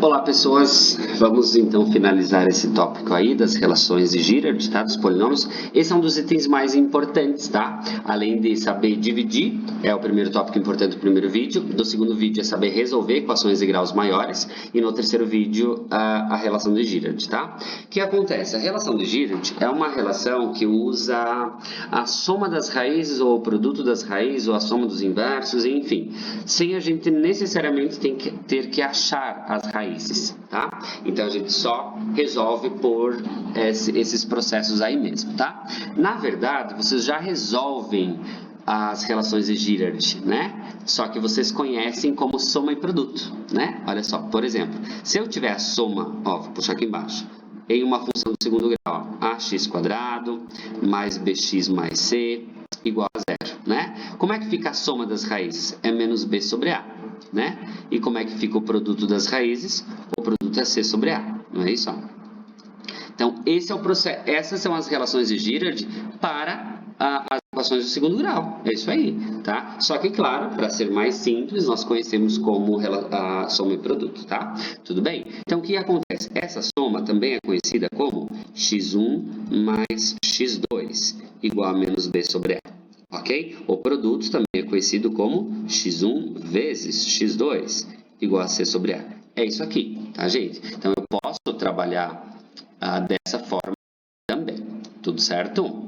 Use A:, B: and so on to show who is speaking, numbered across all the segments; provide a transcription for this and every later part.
A: Olá, pessoas! Vamos então finalizar esse tópico aí das relações de Girard, tá? Dos polinômios. Esse é um dos itens mais importantes, tá? Além de saber dividir, é o primeiro tópico importante do primeiro vídeo. Do segundo vídeo é saber resolver equações de graus maiores. E no terceiro vídeo, a relação de Girard, tá? O que acontece? A relação de Girard é uma relação que usa a soma das raízes ou o produto das raízes ou a soma dos inversos, enfim. Sem a gente necessariamente ter que achar as raízes, tá? Então a gente só resolve por esses processos aí mesmo, tá? Na verdade, vocês já resolvem as relações de Girard, né? Só que vocês conhecem como soma e produto, né? Olha só, por exemplo, se eu tiver a soma, ó, vou puxar aqui embaixo, em uma função do segundo grau, ax² mais bx mais c igual a zero, né? Como é que fica a soma das raízes? É menos b sobre a, né? E como é que fica o produto das raízes? O produto é c sobre a, não é isso? Então, esse é o processo, essas são as relações de Girard para as equações do segundo grau. É isso aí, tá? Só que, claro, para ser mais simples, nós conhecemos como a soma e produto, tá? Tudo bem? Então, o que acontece? Essa soma também é conhecida como x1 mais x2 igual a menos b sobre a. Ok? O produto também é conhecido como x1 vezes x2 igual a c sobre a. É isso aqui, tá, gente? Então, eu posso trabalhar dessa forma também. Tudo certo?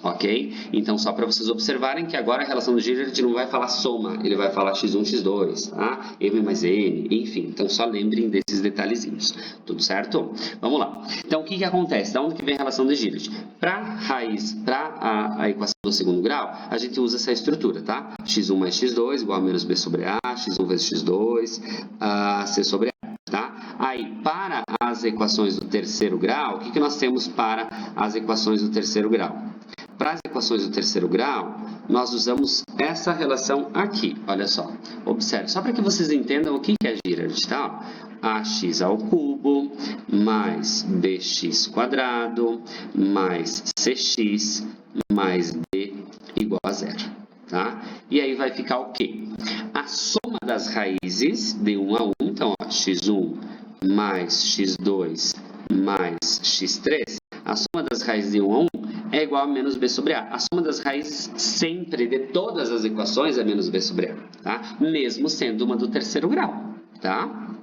A: Ok? Então, só para vocês observarem que agora a relação do Girard não vai falar soma, ele vai falar x1, x2, tá? M mais N, enfim. Então, só lembrem desses detalhezinhos. Tudo certo? Vamos lá. Então, o que acontece? Da onde que vem a relação de Girard? Para a equação do segundo grau, a gente usa essa estrutura, tá? x1 mais x2 igual a menos b sobre a, x1 vezes x2, c sobre a. Tá? Aí, para as equações do terceiro grau, o que nós temos para as equações do terceiro grau? Para as equações do terceiro grau, nós usamos essa relação aqui, olha só. Observe, só para que vocês entendam o que é Girard, tá? Ax ao cubo mais bx² mais cx mais d igual a zero. Tá? E aí vai ficar o quê? A soma das raízes de 1 a 1, então, ó, x1 mais x2 mais x3, a soma das raízes de 1 a 1 é igual a menos b sobre a. A soma das raízes sempre de todas as equações é menos b sobre a, tá? Mesmo sendo uma do terceiro grau, tá?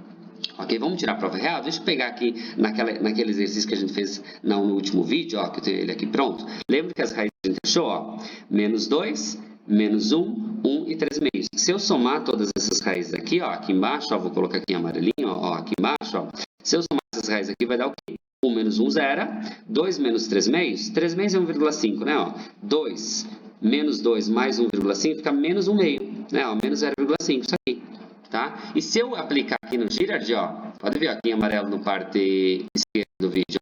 A: Ok, vamos tirar a prova real? Deixa eu pegar aqui naquele exercício que a gente fez no último vídeo, ó, que eu tenho ele aqui pronto. Lembra que as raízes a gente achou, ó, menos 2, menos 1, 1 e 3 meios. Se eu somar todas essas raízes aqui, ó, aqui embaixo, ó, vou colocar aqui em amarelinho, ó, aqui embaixo, ó. Se eu somar essas raízes aqui, vai dar o quê? 1 menos 1, 0. 2 menos 3 meios. 3 meios é 1,5, né, ó. 2 menos 2 mais 1,5 fica menos 1 meio, né, ó, menos 0,5, isso aqui. Tá? E se eu aplicar aqui no Girard, ó, pode ver aqui em amarelo no parte esquerda do vídeo,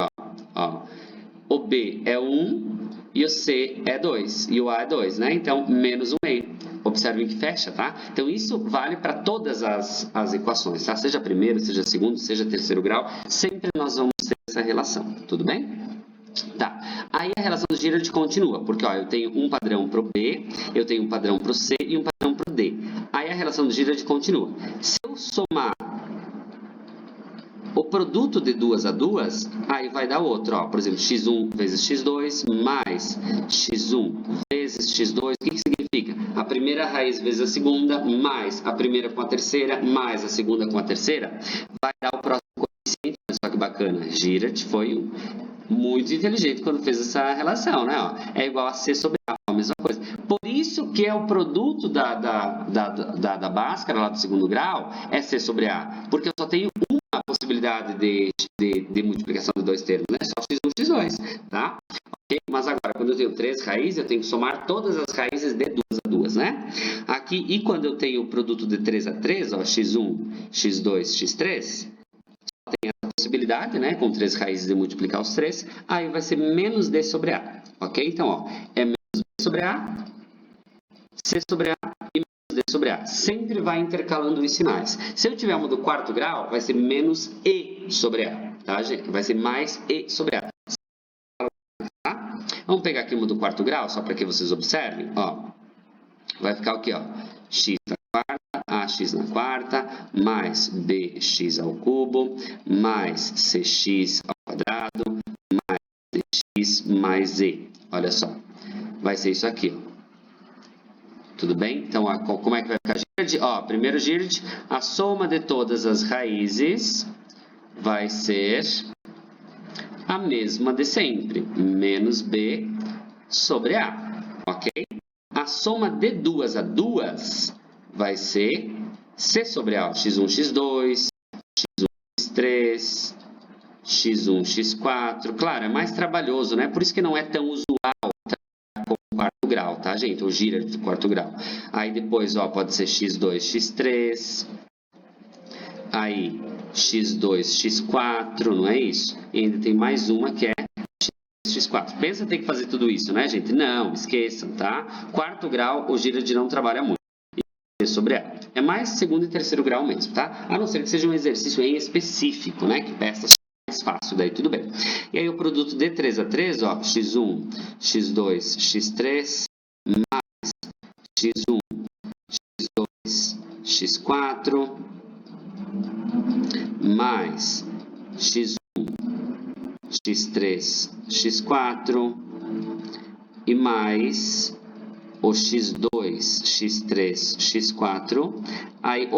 A: ó, o B é 1 e o C é 2 e o A é 2, né? Então, menos 1 meio. Observem que fecha, tá? Então, isso vale para todas as equações, tá? Seja primeiro, seja segundo, seja terceiro grau, sempre nós vamos ter essa relação, tudo bem? Tá, aí a relação do Girard continua, porque ó, eu tenho um padrão para o B, eu tenho um padrão para o C e um padrão para o D. Aí a relação do Girard continua. Se eu somar o produto de duas a duas, aí vai dar outro, ó, por exemplo, x1 vezes x2 mais x1 vezes x2, o que significa? A primeira raiz vezes a segunda, mais a primeira com a terceira, mais a segunda com a terceira, vai dar o próximo coeficiente. Olha só que bacana, Girard foi muito inteligente quando fez essa relação, né? Ó, é igual a C sobre A, a mesma coisa. Por isso que é o produto da Bhaskara, lá do segundo grau, é C sobre A. Porque eu só tenho uma possibilidade de multiplicação de dois termos, né? Só x1 e x2, tá? Okay? Mas agora, quando eu tenho três raízes, eu tenho que somar todas as raízes de duas a duas, né? Aqui, e quando eu tenho o produto de 3 a 3, ó, x1, x2, x3... tem a possibilidade, né, com três raízes de multiplicar os três, aí vai ser menos d sobre a, ok? Então, ó, é menos b sobre a, c sobre a e menos d sobre a. Sempre vai intercalando os sinais. Se eu tiver uma do quarto grau, vai ser menos e sobre a, tá, gente? Vai ser mais e sobre a. Tá? Vamos pegar aqui uma do quarto grau, só para que vocês observem, ó. Vai ficar aqui, ó, x à quarta, a ax na quarta, mais bx ao cubo, mais cx ao quadrado, mais dx mais e. Olha só, vai ser isso aqui, ó. Tudo bem? Então, como é que vai ficar Girard? Ó, primeiro Girard, a soma de todas as raízes vai ser a mesma de sempre, menos b sobre a, ok? A soma de duas a duas vai ser c sobre a, x1, x2, x1, x3, x1, x4. Claro, é mais trabalhoso, né? Por isso que não é tão usual quarto grau, tá, gente? Ou Girard do quarto grau. Aí depois, ó, pode ser x2, x3. Aí, x2, x4, não é isso? E ainda tem mais uma que é x, x4. Pensa ter que fazer tudo isso, né, gente? Não, esqueçam, tá? Quarto grau, o Girard não trabalha muito. Sobre ela. É mais segundo e terceiro grau mesmo, tá? A não ser que seja um exercício em específico, né? Que peça mais fácil, daí tudo bem. E aí o produto de 3 a 3, ó, x1, x2, x3, mais x1, x2, x4, mais x1, x3, x4 e mais o x2, x3, x4, aí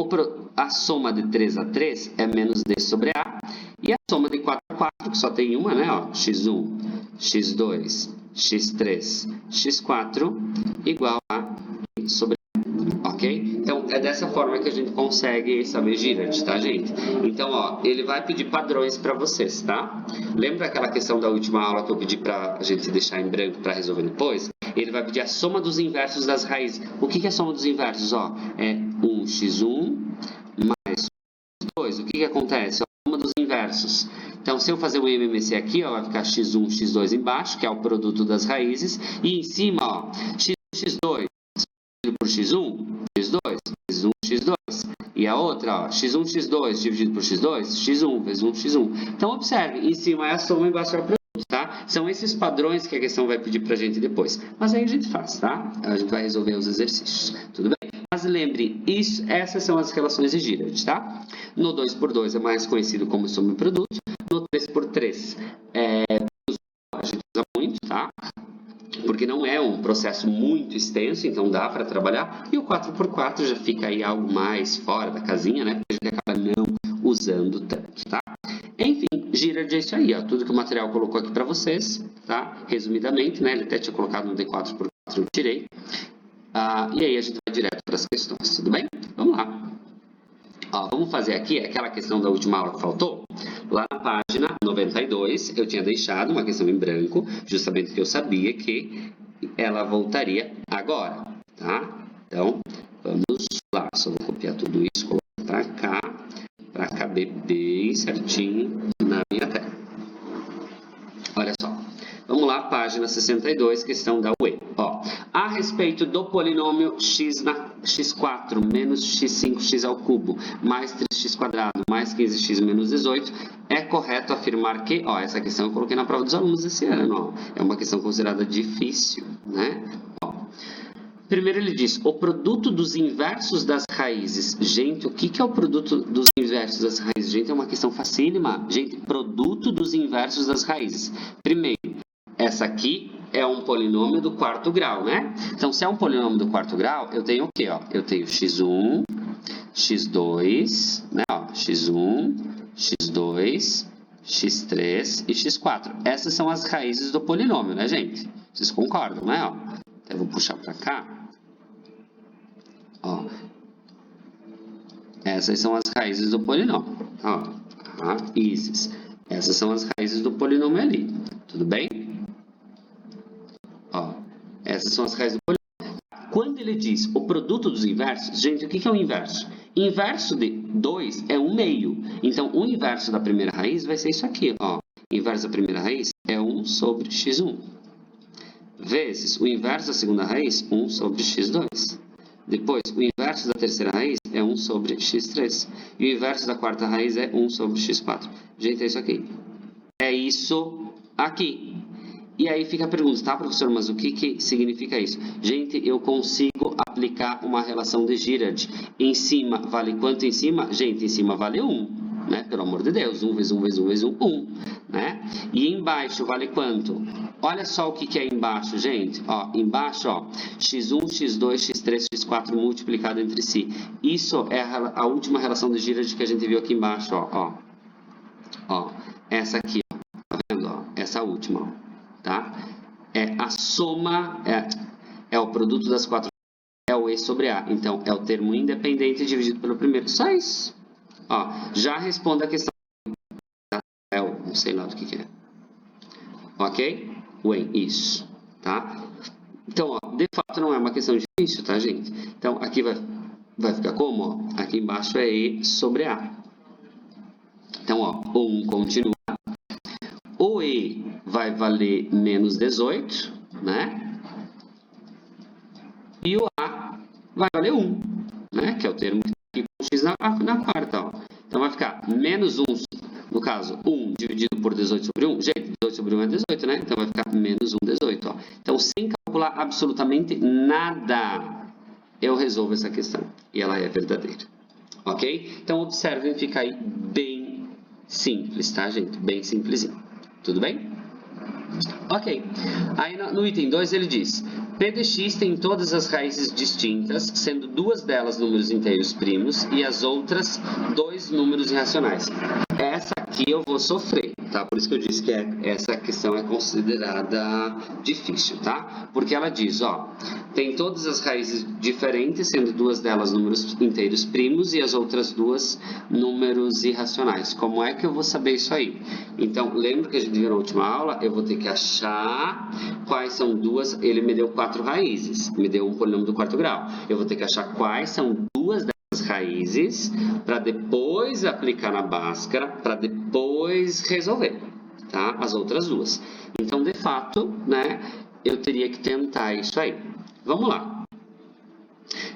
A: a soma de 3 a 3 é menos d sobre a, e a soma de 4 a 4, que só tem uma, né, ó, x1, x2, x3, x4, igual a d sobre a, ok? Então, é dessa forma que a gente consegue saber Girard, tá, gente? Então, ó, ele vai pedir padrões para vocês, tá? Lembra aquela questão da última aula que eu pedi para a gente deixar em branco para resolver depois? Ele vai pedir a soma dos inversos das raízes. O que é a soma dos inversos? Ó, é 1x1 mais 2. O que acontece? A soma dos inversos. Então, se eu fazer o MMC aqui, ó, vai ficar x1, x2 embaixo, que é o produto das raízes. E em cima, ó, x1, x2 dividido por x1, x2, x1, x2. E a outra, ó, x1, x2 dividido por x2, x1 vezes 1, x1. Então, observe, em cima é a soma, embaixo é o produto. Tá? São esses padrões que a questão vai pedir pra gente depois. Mas aí a gente faz, tá? A gente vai resolver os exercícios. Tudo bem? Mas lembre, essas são as relações de Girard, tá? No 2x2 é mais conhecido como soma e produto. No 3x3 a gente usa muito, tá? Porque não é um processo muito extenso, então dá para trabalhar. E o 4x4 já fica aí algo mais fora da casinha, né? Porque a gente acaba não usando tanto, tá? Enfim, Girard é isso aí, ó, tudo que o material colocou aqui para vocês, tá? Resumidamente, né? Ele até tinha colocado no D4x4, eu tirei. E aí a gente vai direto para as questões, tudo bem? Vamos lá. Ó, vamos fazer aqui aquela questão da última aula que faltou. Lá na página 92, eu tinha deixado uma questão em branco, justamente porque eu sabia que ela voltaria agora, tá? Então, vamos lá, só vou copiar tudo isso, colocar para cá, para caber bem certinho na minha tela. Olha só, vamos lá, página 62, questão da UE. Ó, a respeito do polinômio x na x4 menos x5x ao cubo mais 3x quadrado mais 15x menos 18, é correto afirmar que, ó, essa questão eu coloquei na prova dos alunos esse ano, ó, é uma questão considerada difícil, né? Primeiro ele diz, o produto dos inversos das raízes. Gente, o que é o produto dos inversos das raízes? Gente, é uma questão facílima. Gente, produto dos inversos das raízes. Primeiro, essa aqui é um polinômio do quarto grau, né? Então, se é um polinômio do quarto grau, eu tenho o quê? Ó? Eu tenho x1, x2, né? Ó, x1, x2, x3 e x4. Essas são as raízes do polinômio, né, gente? Vocês concordam, né? Ó, eu vou puxar para cá. Ó, essas são as raízes do polinômio. Ó, raízes. Essas são as raízes do polinômio ali. Tudo bem? Ó, essas são as raízes do polinômio. Quando ele diz o produto dos inversos, gente, o que é o inverso? Inverso de 2 é 1 meio. Então, o inverso da primeira raiz vai ser isso aqui. Ó, inverso da primeira raiz é 1 sobre x1. Vezes o inverso da segunda raiz, 1 sobre x2. Depois, o inverso da terceira raiz é 1 sobre x3. E o inverso da quarta raiz é 1 sobre x4. Gente, é isso aqui. É isso aqui. E aí fica a pergunta, tá, professor, mas o que significa isso? Gente, eu consigo aplicar uma relação de Girard. Em cima vale quanto em cima? Gente, em cima vale 1, né? Pelo amor de Deus, 1 vezes 1 vezes 1 vezes 1, 1, né? E embaixo vale quanto? Olha só o que é embaixo, gente. Ó, embaixo, ó, x1, x2, x3, x4 multiplicado entre si. Isso é a última relação de Girard que a gente viu aqui embaixo, ó. Ó, essa aqui, ó. Tá vendo, ó? Essa última, ó. Tá? É a soma, é o produto das quatro, é o E sobre A. Então, é o termo independente dividido pelo primeiro. Só isso. Ó, já responda a questão. É o, não sei lá do que é. Ok? When, isso. Tá? Então, ó, de fato não é uma questão difícil, tá, gente? Então, aqui vai ficar como? Ó? Aqui embaixo é E sobre A. Então, ó, o 1 continua. O E vai valer menos 18, né? E o A vai valer 1, né? Que é o termo que está aqui com x na quarta, ó. Então, vai ficar menos 1, no caso, 1 dividido por 18 sobre 1. Gente, 18 sobre 1 é 18, né? Então, vai ficar menos 1, 18, ó. Então, sem calcular absolutamente nada, eu resolvo essa questão. E ela é verdadeira. Ok? Então, observem, fica aí bem simples, tá, gente? Bem simplesinho. Tudo bem? Ok. Aí no item 2 ele diz: P de x tem todas as raízes distintas, sendo duas delas números inteiros primos e as outras dois números irracionais. Essa aqui eu vou sofrer, tá? Por isso que eu disse que essa questão é considerada difícil, tá? Porque ela diz, ó, tem todas as raízes diferentes, sendo duas delas números inteiros primos e as outras duas números irracionais. Como é que eu vou saber isso aí? Então, lembra que a gente viu na última aula? Eu vou ter que achar quais são duas... Ele me deu 4 raízes, me deu um polinômio do quarto grau. Eu vou ter que achar quais são duas dessas raízes para depois aplicar na Bhaskara, para depois resolver, tá? As outras duas. Então, de fato, né, eu teria que tentar isso aí. Vamos lá.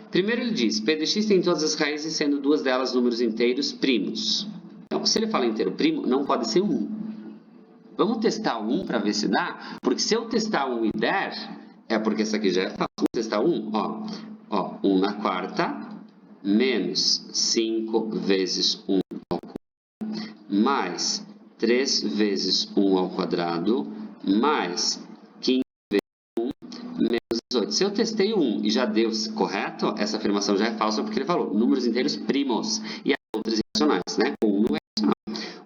A: Primeiro ele diz, P de x tem todas as raízes, sendo duas delas números inteiros primos. Então, se ele fala inteiro primo, não pode ser 1. Vamos testar 1 para ver se dá? Porque se eu testar 1 e der, é porque essa aqui já é fácil. Vamos testar 1, ó, 1 na quarta, menos 5 vezes 1 ao cubo, mais 3 vezes 1 ao quadrado, mais 15 vezes 1, menos 18. Se eu testei 1 e já deu correto, essa afirmação já é falsa porque ele falou números inteiros primos e as outras irracionais, né? 1 não é racional.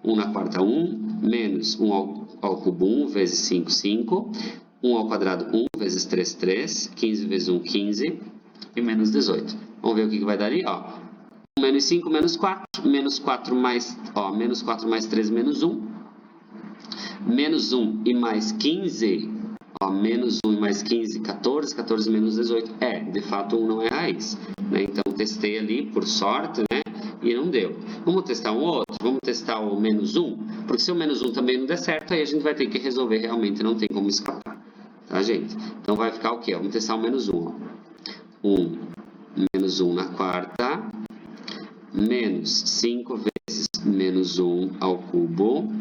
A: 1 na quarta, 1, menos 1 ao cubo, 1 vezes 5, 5, 1 ao quadrado, 1 vezes 3, 3, 15 vezes 1, 15 e menos 18. Vamos ver o que vai dar ali, ó. 1 menos 5, menos 4, menos 4 mais, ó, menos 4 mais 3, menos 1, menos 1 e mais 15, ó, menos 1 e mais 15, 14, 14 menos 18. De fato 1 não é raiz, né? Então testei ali, por sorte, né? E não deu. Vamos testar um outro? Vamos testar o menos 1? Porque se o menos 1 também não der certo, aí a gente vai ter que resolver realmente, não tem como escapar. Tá, gente? Então vai ficar o quê? Vamos testar o menos 1. Ó. 1 menos 1 na quarta, menos 5 vezes menos 1 ao cubo,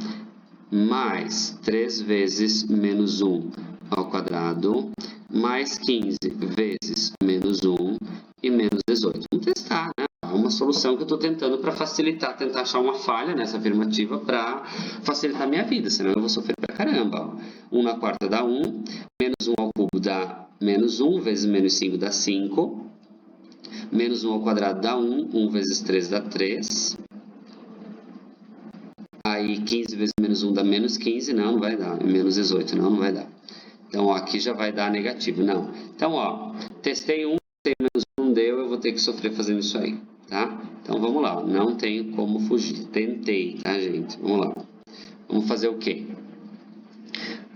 A: mais 3 vezes menos 1 ao quadrado, mais 15 vezes menos 1 e menos 18. Vamos testar, né? Uma solução que eu estou tentando para facilitar, tentar achar uma falha nessa afirmativa para facilitar a minha vida, senão eu vou sofrer pra caramba. 1 na quarta dá 1, menos 1 ao cubo dá menos 1, vezes menos 5 dá 5, menos 1 ao quadrado dá 1, 1 vezes 3 dá 3, aí 15 vezes menos 1 dá menos 15, não vai dar, menos 18, não vai dar. Então, ó, aqui já vai dar negativo, não. Então, ó, testei 1, testei menos 1, não deu, eu vou ter que sofrer fazendo isso aí. Tá? Então, vamos lá. Não tenho como fugir. Tentei, tá, gente? Vamos lá. Vamos fazer o quê?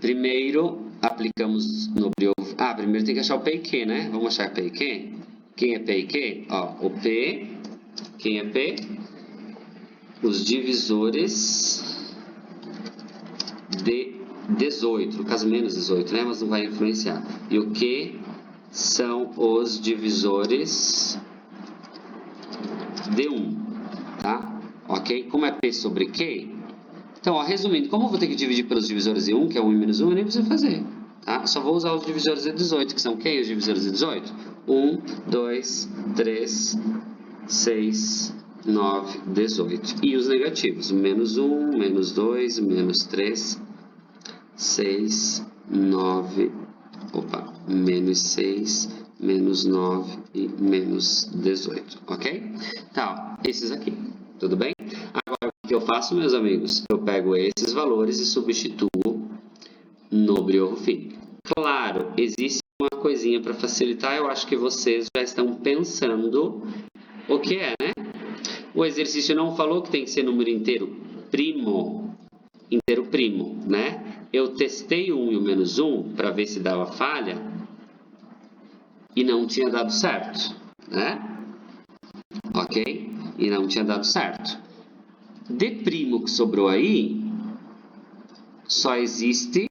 A: Primeiro, aplicamos no Briolvo. Primeiro tem que achar o P e Q, né? Vamos achar P e Q? Quem é P e Q? Ó, o P. Quem é P? Os divisores de 18. No caso, menos 18, né? Mas não vai influenciar. E o Q são os divisores de 1, tá? Ok? Como é P sobre Q? Então, ó, resumindo, como eu vou ter que dividir pelos divisores de 1, que é 1 e menos 1, eu nem preciso fazer. tá? Só vou usar os divisores de 18, que são quem os divisores de 18? 1, 2, 3, 6, 9, 18. E os negativos, menos 1, menos 2, menos 3, 6, 9, menos 6, menos 9 e menos 18, ok? Tá, esses aqui, tudo bem? Agora, o que eu faço, meus amigos? Eu pego esses valores e substituo no brioco fino. Claro, existe uma coisinha para facilitar, eu acho que vocês já estão pensando o que é, né? O exercício não falou que tem que ser número inteiro primo, né? Eu testei o 1 e o menos 1 para ver se dava falha e não tinha dado certo, né? Ok? E não tinha dado certo. De primo que sobrou aí, só existe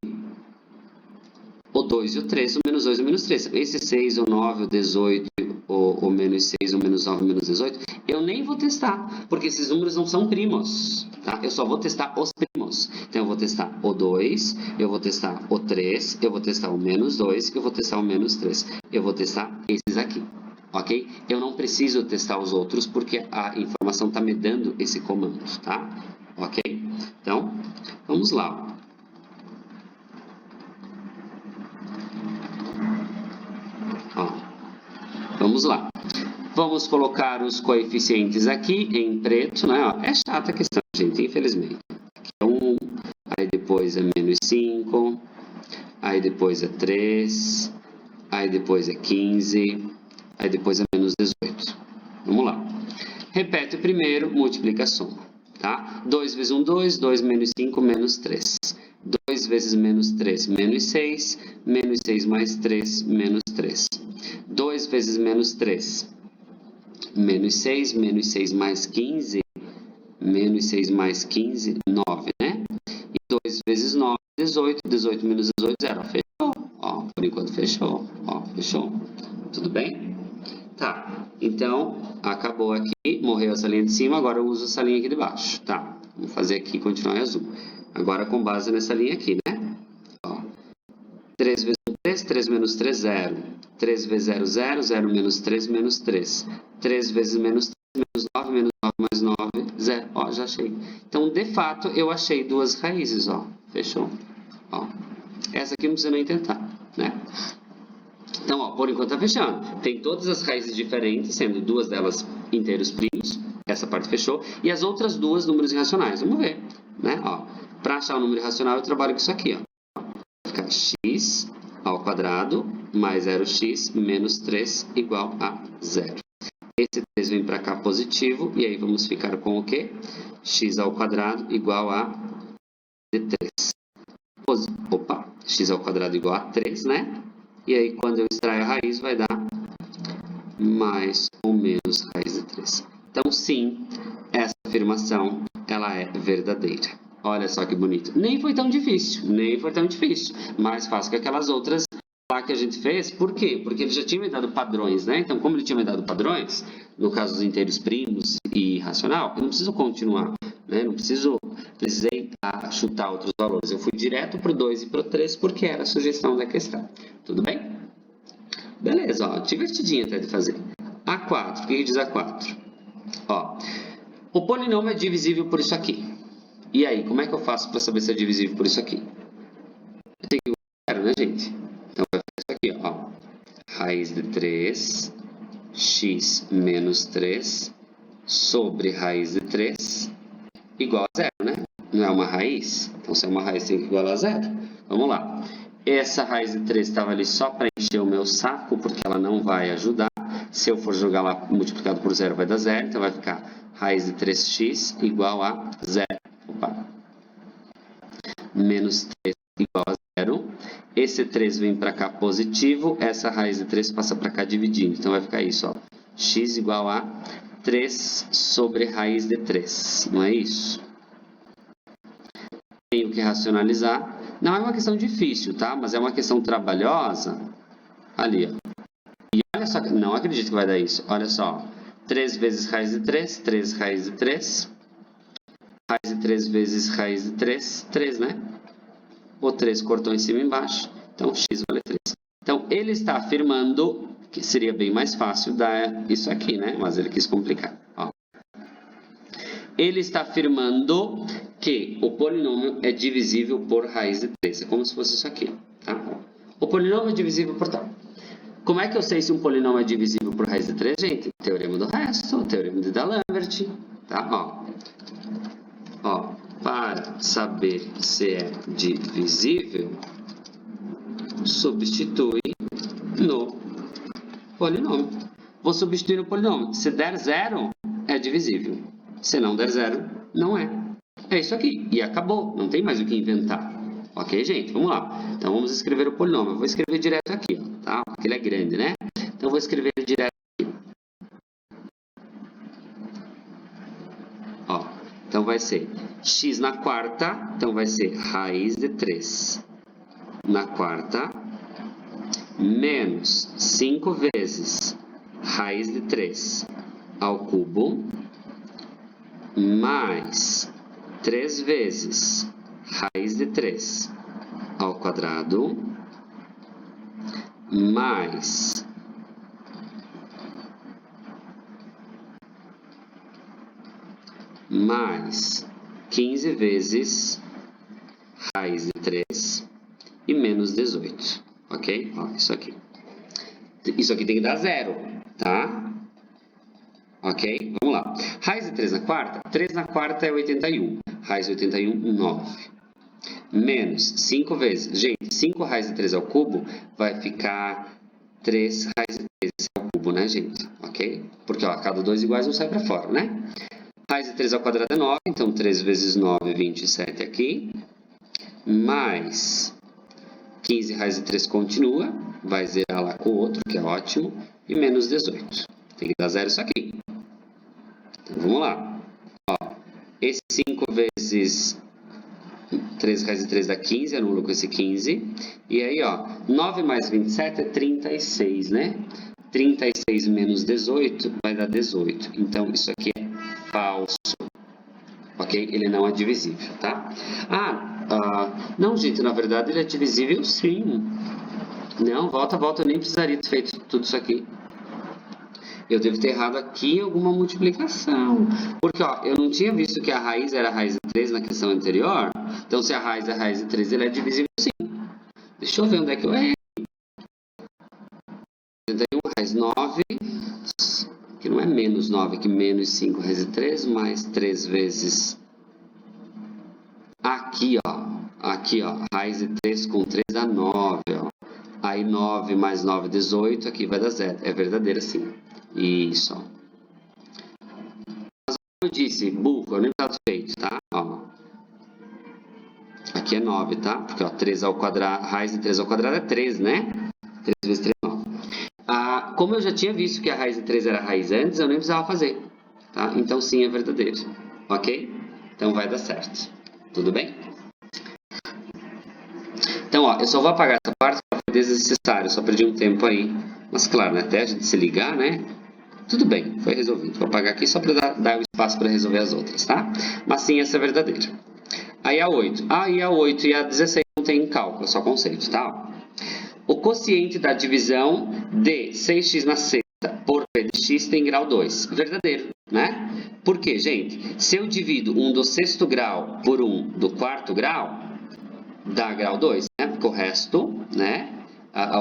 A: o 2 e o 3, o menos 2 e o menos 3. Esse 6, o 9, o 18, o menos 6, o menos 9, o menos 18, eu nem vou testar, porque esses números não são primos, tá? Eu só vou testar os primos. Então, eu vou testar o 2, eu vou testar o 3, eu vou testar o menos 2, eu vou testar o menos 3. Eu vou testar esses aqui, ok? Eu não preciso testar os outros, porque a informação está me dando esse comando, tá? Ok? Então, vamos lá. Vamos lá. Vamos colocar os coeficientes aqui em preto, né? É chata a questão, gente, infelizmente. Aqui é 1, aí depois é menos 5, aí depois é 3, aí depois é 15, aí depois é menos 18. Vamos lá. Repete o primeiro, multiplica a soma, tá? 2 vezes 1, 2, 2 menos 5, menos 3. 2 vezes menos 3, menos 6, menos 6 mais 3, menos 3. 2 vezes menos 3, menos 6, menos 6 mais 15, menos 6 mais 15, 9, né? E 2 vezes 9, 18, 18 menos 18, 0. Fechou, ó, por enquanto fechou, ó, fechou. Tudo bem? Tá, então, acabou aqui, morreu essa linha de cima, agora eu uso essa linha aqui de baixo, tá? Vou fazer aqui, continuar em azul. Agora com base nessa linha aqui, né? Ó, 3 vezes 3, 3 menos 3, 0. 3 vezes 0, 0, 0 menos 3, menos 3. 3 vezes menos 3, menos 9, menos 9 mais 9, 0. Ó, já achei. Então, de fato, eu achei duas raízes, ó. Fechou? Ó. Essa aqui não precisa nem tentar, né? Então, ó, por enquanto tá fechando. Tem todas as raízes diferentes, sendo duas delas inteiros primos. Essa parte fechou. E as outras duas números irracionais. Vamos ver, né? Ó, para achar o número irracional, eu trabalho com isso aqui, ó. Vai ficar x ao quadrado mais 0x menos 3 igual a 0. Esse 3 vem para cá positivo, e aí vamos ficar com o quê? X ao quadrado igual a 3. Opa, x ao quadrado igual a 3, né? E aí, quando eu extrair a raiz, vai dar mais ou menos raiz de 3. Então, sim, essa afirmação, ela é verdadeira. Olha só que bonito. Nem foi tão difícil, mais fácil que aquelas outras lá que a gente fez. Por quê? Porque ele já tinha me dado padrões, né? Então, como ele tinha me dado padrões, no caso dos inteiros primos e racional, eu não preciso continuar, né? Não precisei chutar outros valores. Eu fui direto para o 2 e para o 3, porque era a sugestão da questão. Tudo bem? Beleza, ó, divertidinho até de fazer. A4, o que diz A4? Ó, o polinômio é divisível por isso aqui. E aí, como é que eu faço para saber se é divisível por isso aqui? Eu tenho que zero, né, gente? Então, vai ficar isso aqui, ó. Raiz de 3, x menos 3, sobre raiz de 3, igual a zero, né? Não é uma raiz? Então, se é uma raiz, tem que igualar a zero. Vamos lá. Essa raiz de 3 estava ali só para encher o meu saco, porque ela não vai ajudar. Se eu for jogar lá multiplicado por 0, vai dar 0. Então, vai ficar raiz de 3x igual a 0. Opa. Menos 3 igual a 0. Esse 3 vem para cá positivo. Essa raiz de 3 passa para cá dividindo. Então, vai ficar isso, ó. X igual a 3 sobre raiz de 3. Não é isso? Tenho que racionalizar. Não é uma questão difícil, tá? Mas é uma questão trabalhosa. Ali, ó. E olha só, não acredito que vai dar isso. Olha só. 3 vezes raiz de 3, 3 raiz de 3. Raiz de 3 vezes raiz de 3, 3, né? O 3 cortou em cima e embaixo. Então, x vale 3. Então, ele está afirmando que seria bem mais fácil dar isso aqui, né? Mas ele quis complicar. Ó. Ele está afirmando que o polinômio é divisível por raiz de 3. É como se fosse isso aqui, tá? O polinômio é divisível por tal. Como é que eu sei se um polinômio é divisível por raiz de 3, gente? Teorema do resto, teorema de D'Alembert, tá? Ó, para saber se é divisível, substitui no polinômio. Vou substituir no polinômio. Se der 0, é divisível. Se não der 0, não é. É isso aqui. E acabou. Não tem mais o que inventar. Ok, gente? Vamos lá. Então, vamos escrever o polinômio. Eu vou escrever direto aqui, tá? Porque ele é grande, né? Então, eu vou escrever ele direto aqui. Ó. Então, vai ser x na quarta. Então, vai ser raiz de 3 na quarta menos 5 vezes raiz de 3 ao cubo mais 3 vezes raiz de 3 ao quadrado mais mais 15 vezes raiz de 3 e menos 18, ok? Ó, isso aqui. Isso aqui tem que dar 0, tá? Ok? Vamos lá. Raiz de 3 na quarta? 3 na quarta é 81. Raiz de 81, 9. Menos 5 vezes. Gente, 5 raiz de 3 ao cubo vai ficar 3 raiz de 3 ao cubo, né, gente? Ok? Porque, ó, cada 2 iguais não sai para fora, né? Raiz de 3 ao quadrado é 9. Então, 3 vezes 9, 27 aqui. Mais 15 raiz de 3 continua. Vai zerar lá com o outro, que é ótimo. E menos 18. Tem que dar 0 isso aqui. Então, vamos lá. Ó, esse 5 vezes 3 raiz de 3 dá 15, anula com esse 15. E aí, ó, 9 mais 27 é 36, né? 36 menos 18 vai dar 18. Então, isso aqui é falso. Ok? Ele não é divisível, tá? Não, gente, na verdade ele é divisível sim. Não, volta, eu nem precisaria ter feito tudo isso aqui. Eu devo ter errado aqui alguma multiplicação. Porque, ó, eu não tinha visto que a raiz era a raiz de 3 na questão anterior. Então, se a raiz é a raiz de 3, ele é divisível sim. Deixa eu ver onde é que eu errei. 81 raiz 9, que não é menos 9, que menos 5 raiz de 3, mais 3 vezes... Aqui, ó, raiz de 3 com 3 dá 9, ó. Aí 9 mais 9, 18, aqui vai dar 0. É verdadeira sim. Isso, ó. Mas como eu disse, burro, eu nem estava feito, tá? Ó. Aqui é 9, tá? Porque, ó, 3 ao quadrado, raiz de 3 ao quadrado é 3, né? 3 vezes 3 é 9. Como eu já tinha visto que a raiz de 3 era a raiz antes, eu nem precisava fazer, tá? Então, sim, é verdadeiro, ok? Então, vai dar certo. Tudo bem? Então, ó, eu só vou apagar essa parte porque foi desnecessário, só perdi um tempo aí. Mas, claro, né, até a gente se ligar, né? Tudo bem, foi resolvido. Vou apagar aqui só para dar o espaço para resolver as outras, tá? Mas sim, essa é verdadeira. Aí a 8. E a 8 e a 16 não tem cálculo, é só conceito, tá? O quociente da divisão de 6x na sexta por p de x tem grau 2. Verdadeiro, né? Por quê, gente? Se eu divido um do sexto grau por um do quarto grau, dá grau 2, né? Porque o resto, né?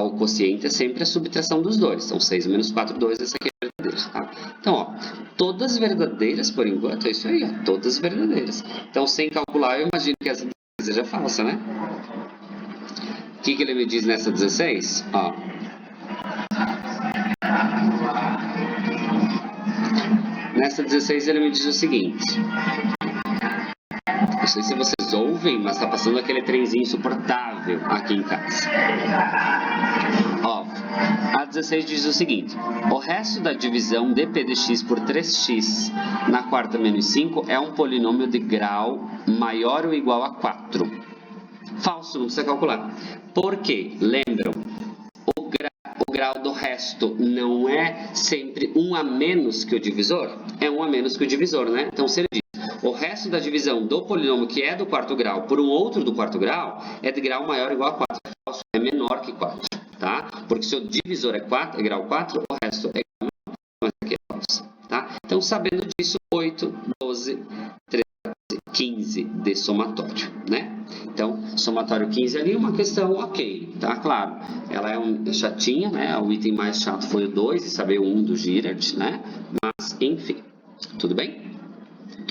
A: O quociente é sempre a subtração dos dois. Então, 6 menos 4, 2, esse aqui é verdadeiro, tá? Então, ó, todas verdadeiras por enquanto, é isso aí, ó, todas verdadeiras. Então, sem calcular, eu imagino que essa seja falsa, né? O que ele me diz nessa 16? Ó. Nessa 16 ele me diz o seguinte. Não sei se vocês ouvem, mas está passando aquele trenzinho insuportável aqui em casa. Ó, a 16 diz o seguinte. O resto da divisão de p de x por 3x na quarta menos 5 é um polinômio de grau maior ou igual a 4. Falso, não precisa calcular. Por quê? Lembram? O grau do resto não é sempre 1 a menos que o divisor? É 1 a menos que o divisor, né? Então, se ele diz o resto da divisão do polinômio que é do quarto grau por um outro do quarto grau é de grau maior ou igual a 4. É falso, é menor menor que 4, tá? Porque se o divisor é 4, é grau 4, o resto é grau menor. Então, esse aqui é falso, tá? Então, sabendo disso, 8, 12, 13, 15 de somatório, né? Então, somatório 15 ali, uma questão ok, tá? Claro, ela é chatinha, né? O item mais chato foi o 2 e saber o 1 do Girard, né? Mas, enfim, tudo bem?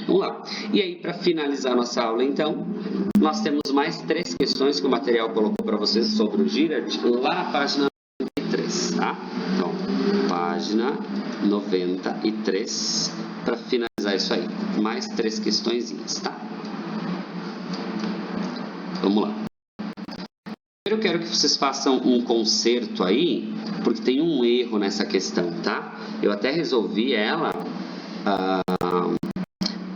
A: Vamos lá. E aí, para finalizar nossa aula, então, nós temos mais 3 questões que o material colocou para vocês sobre o Girard lá na página 93, tá? Então, página 93, para finalizar isso aí. Mais 3 questõezinhas, tá? Vamos lá. Primeiro eu quero que vocês façam um conserto aí, porque tem um erro nessa questão, tá? Eu até resolvi ela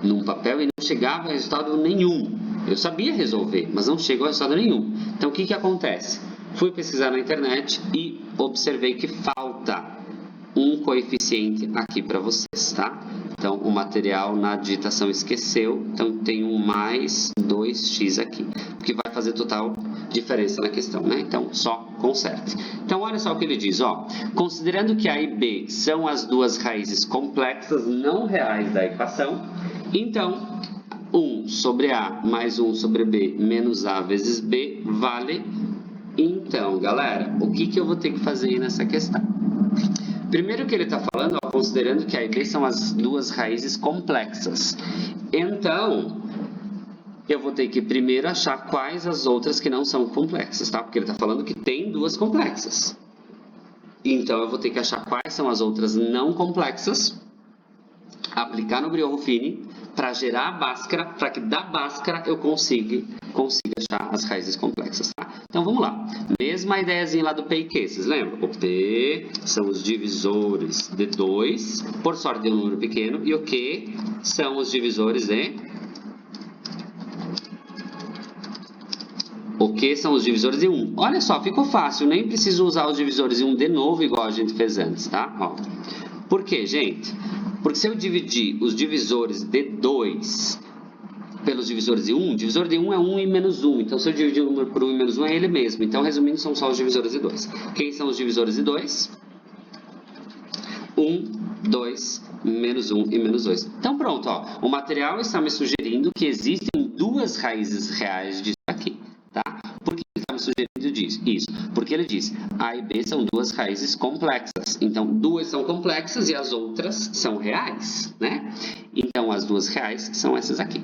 A: num papel e não chegava a resultado nenhum. Eu sabia resolver, mas não chegou a resultado nenhum. Então, o que acontece? Fui pesquisar na internet e observei que falta um coeficiente aqui para vocês, tá? Então, o material na digitação esqueceu, então tem um mais 2x aqui, que vai fazer total diferença na questão, né? Então, só conserte. Então, olha só o que ele diz, ó. Considerando que A e B são as duas raízes complexas não reais da equação, então, 1 sobre A mais 1 sobre B menos A vezes B vale... Então, galera, o que eu vou ter que fazer aí nessa questão? Primeiro que ele está falando, ó, considerando que A e B são as duas raízes complexas. Então, eu vou ter que primeiro achar quais as outras que não são complexas, tá? Porque ele está falando que tem duas complexas. Então, eu vou ter que achar quais são as outras não complexas, aplicar no Briones-Ruffini para gerar a Bhaskara, para que da Bhaskara eu consiga achar as raízes complexas, tá? Então, vamos lá. Mesma ideiazinha lá do P e Q, vocês lembram? O P são os divisores de 2, por sorte de um número pequeno, e o Q são os divisores de... O Q são os divisores de 1. Olha só, ficou fácil, nem preciso usar os divisores de 1 de novo, igual a gente fez antes, tá? Ó. Por quê, gente? Porque se eu dividir os divisores de 2 pelos divisores de 1, divisor de 1 é 1 e menos 1. Então, se eu dividir o número por 1 e menos 1, é ele mesmo. Então, resumindo, são só os divisores de 2. Quem são os divisores de 2? 1, 2, menos 1 e menos 2. Então, pronto. Ó. O material está me sugerindo que existem duas raízes reais disso aqui. Tá? Por que ele está me sugerindo isso? Porque ele diz A e B são duas raízes complexas. Então, duas são complexas e as outras são reais, né? Então, as duas reais são essas aqui.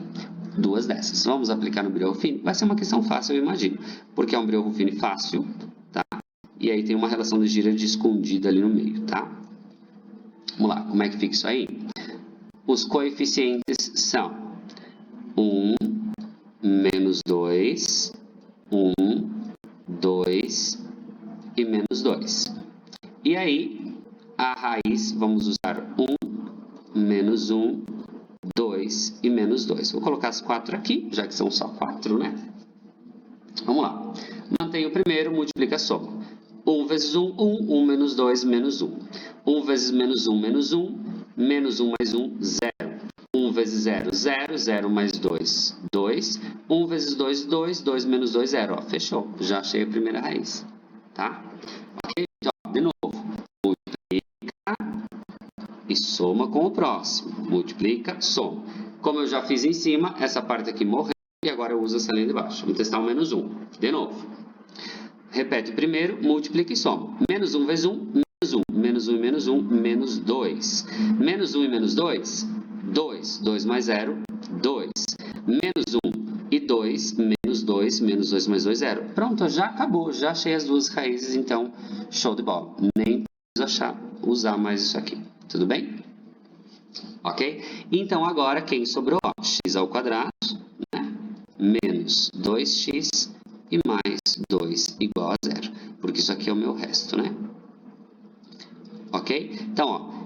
A: Duas dessas. Vamos aplicar no Briones-Ruffini. Vai ser uma questão fácil, eu imagino. Porque é um Briones-Ruffini fácil, tá? E aí tem uma relação de Girard escondida ali no meio, tá? Vamos lá. Como é que fica isso aí? Os coeficientes são 1, menos 2... 1, 2 e menos 2. E aí, a raiz, vamos usar 1, menos 1, 2 e menos 2. Vou colocar as 4 aqui, já que são só 4, né? Vamos lá. Mantenho o primeiro, multiplica a soma. 1 vezes 1, 1. 1 menos 2, menos 1. 1 vezes menos 1, menos 1. Menos 1 mais 1, 0. 1 vezes 0, 0. 0 mais 2, 2. 1 vezes 2, 2. 2 menos 2, 0. Ó, fechou. Já achei a primeira raiz. Tá? Ok? Então, de novo. Multiplica e soma com o próximo. Multiplica, soma. Como eu já fiz em cima, essa parte aqui morreu. E agora eu uso essa linha de baixo. Vamos testar o menos 1. De novo. Repete o primeiro, multiplica e soma. Menos 1 vezes 1, menos 1. Menos 1 e menos 1, menos 2. Menos 1 e menos 2, 2. 2 mais 0, 2. Menos 1 e 2, menos 2. Menos 2 mais 2, 0. Pronto, já acabou. Já achei as duas raízes, então, show de bola. Nem preciso usar mais isso aqui. Tudo bem? Ok? Então, agora, quem sobrou? Ó, x ao quadrado, né? Menos 2x e mais 2 igual a 0. Porque isso aqui é o meu resto, né? Ok? Então, ó,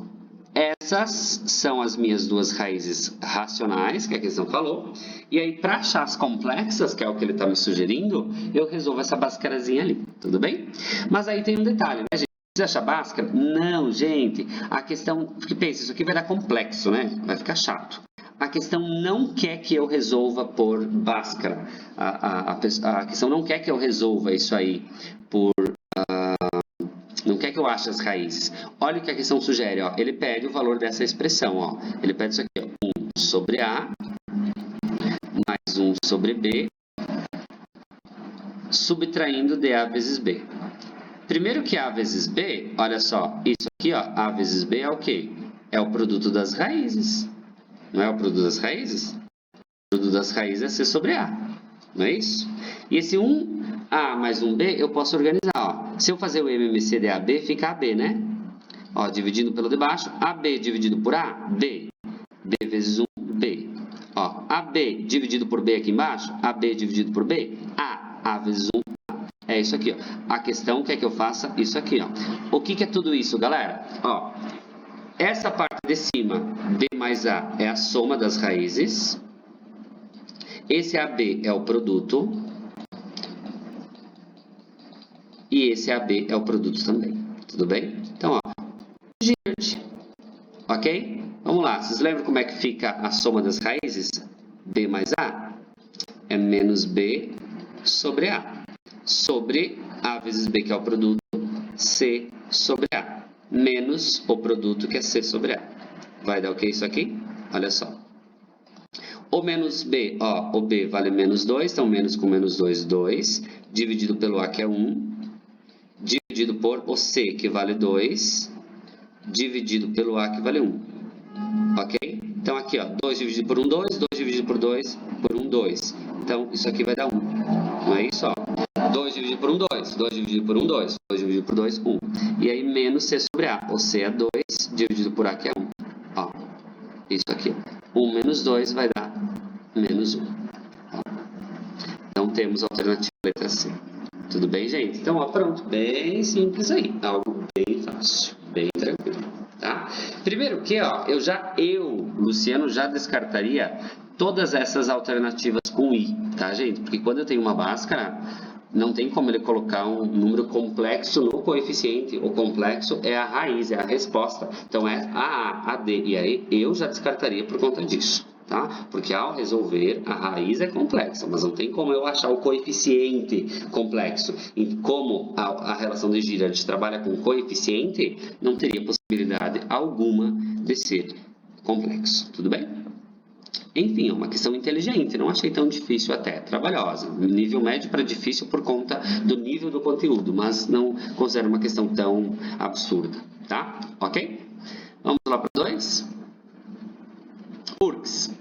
A: essas são as minhas duas raízes racionais, que a questão falou. E aí, para achar as complexas, que é o que ele está me sugerindo, eu resolvo essa bhaskarazinha ali. Tudo bem? Mas aí tem um detalhe, né, gente? Precisa achar Bhaskara? Não, gente. A questão... Porque pensa, isso aqui vai dar complexo, né? Vai ficar chato. a questão não quer que eu resolva por Bhaskara. A questão não quer que eu resolva isso aí por... não quer que eu ache as raízes. Olha o que a questão sugere, ó. Ele pede o valor dessa expressão, ó. Ele pede isso aqui, ó. 1 sobre A mais 1 sobre B, subtraindo dA vezes B. Primeiro que A vezes B, olha só, isso aqui, ó, A vezes B é o quê? É o produto das raízes. Não é o produto das raízes? O produto das raízes é C sobre A, não é isso? E esse 1A mais 1B eu posso organizar, ó. Se eu fazer o MMC de AB, fica AB, né? Ó, dividindo pelo de baixo, AB dividido por A, B. B vezes 1, B. Ó, AB dividido por B aqui embaixo, AB dividido por B, A vezes 1, A. É isso aqui, ó. A questão quer que eu faça isso aqui, ó. O que é tudo isso, galera? Ó, essa parte de cima, B mais A, é a soma das raízes. Esse AB é o produto. E esse AB é o produto também. Tudo bem? Então, ó, Girard. Ok? Vamos lá. Vocês lembram como é que fica a soma das raízes? B mais A é menos B sobre A. Sobre A vezes B, que é o produto, C sobre A. Menos o produto, que é C sobre A. Vai dar o que isso aqui? Olha só. O menos B, ó, o B vale menos 2, então menos com menos 2, 2. Dividido pelo A, que é 1. Dividido por o C, que vale 2. Dividido pelo A, que vale 1. Ok? Então aqui, ó, 2 dividido por 1, 2. 2 dividido por 2, por 1, 2. Então isso aqui vai dar 1. Não é isso, ó? 2 dividido por 1, 2. 2 dividido por 1, 2. 2 dividido por 2, 1. E aí menos C sobre A. O C é 2, dividido por A, que é 1. Ó, isso aqui. 1 menos 2 vai dar menos 1. Ó. Então temos a alternativa letra C. Tudo bem, gente? Então, ó, pronto. Bem simples aí. Algo bem fácil. Bem tranquilo. Tá? Primeiro que, ó, Luciano, já descartaria todas essas alternativas com I, tá, gente? Porque quando eu tenho uma Bhaskara, não tem como ele colocar um número complexo no coeficiente. O complexo é a raiz, é a resposta. Então, é a D. E aí, eu já descartaria por conta disso. Tá? Porque ao resolver, a raiz é complexa, mas não tem como eu achar o coeficiente complexo. E como a relação de Girard trabalha com coeficiente, não teria possibilidade alguma de ser complexo. Tudo bem? Enfim, é uma questão inteligente, não achei tão difícil até, trabalhosa. Nível médio para difícil por conta do nível do conteúdo, mas não considero uma questão tão absurda, tá? Ok? Vamos lá para 2. URGS.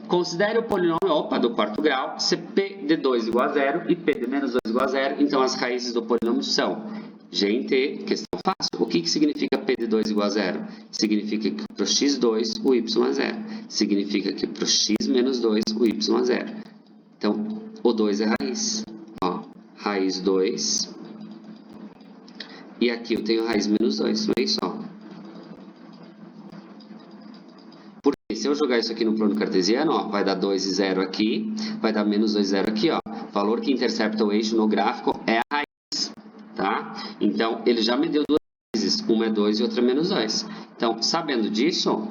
A: Considere o polinômio do quarto grau, se P de 2 igual a 0 e P de menos 2 igual a 0, então as raízes do polinômio são... Gente, questão fácil. O que significa P de 2 igual a 0? Significa que para o x2 o y é 0. Significa que para o x menos 2 o y é 0. Então, o 2 é raiz. Ó, raiz 2. E aqui eu tenho raiz menos 2, não é isso? Ó. Se eu jogar isso aqui no plano cartesiano, ó, vai dar 2 e 0 aqui, vai dar menos 2 e 0 aqui, ó. O valor que intercepta o eixo no gráfico é a raiz, tá? Então, ele já me deu duas raízes, uma é 2 e outra é menos 2. Então, sabendo disso,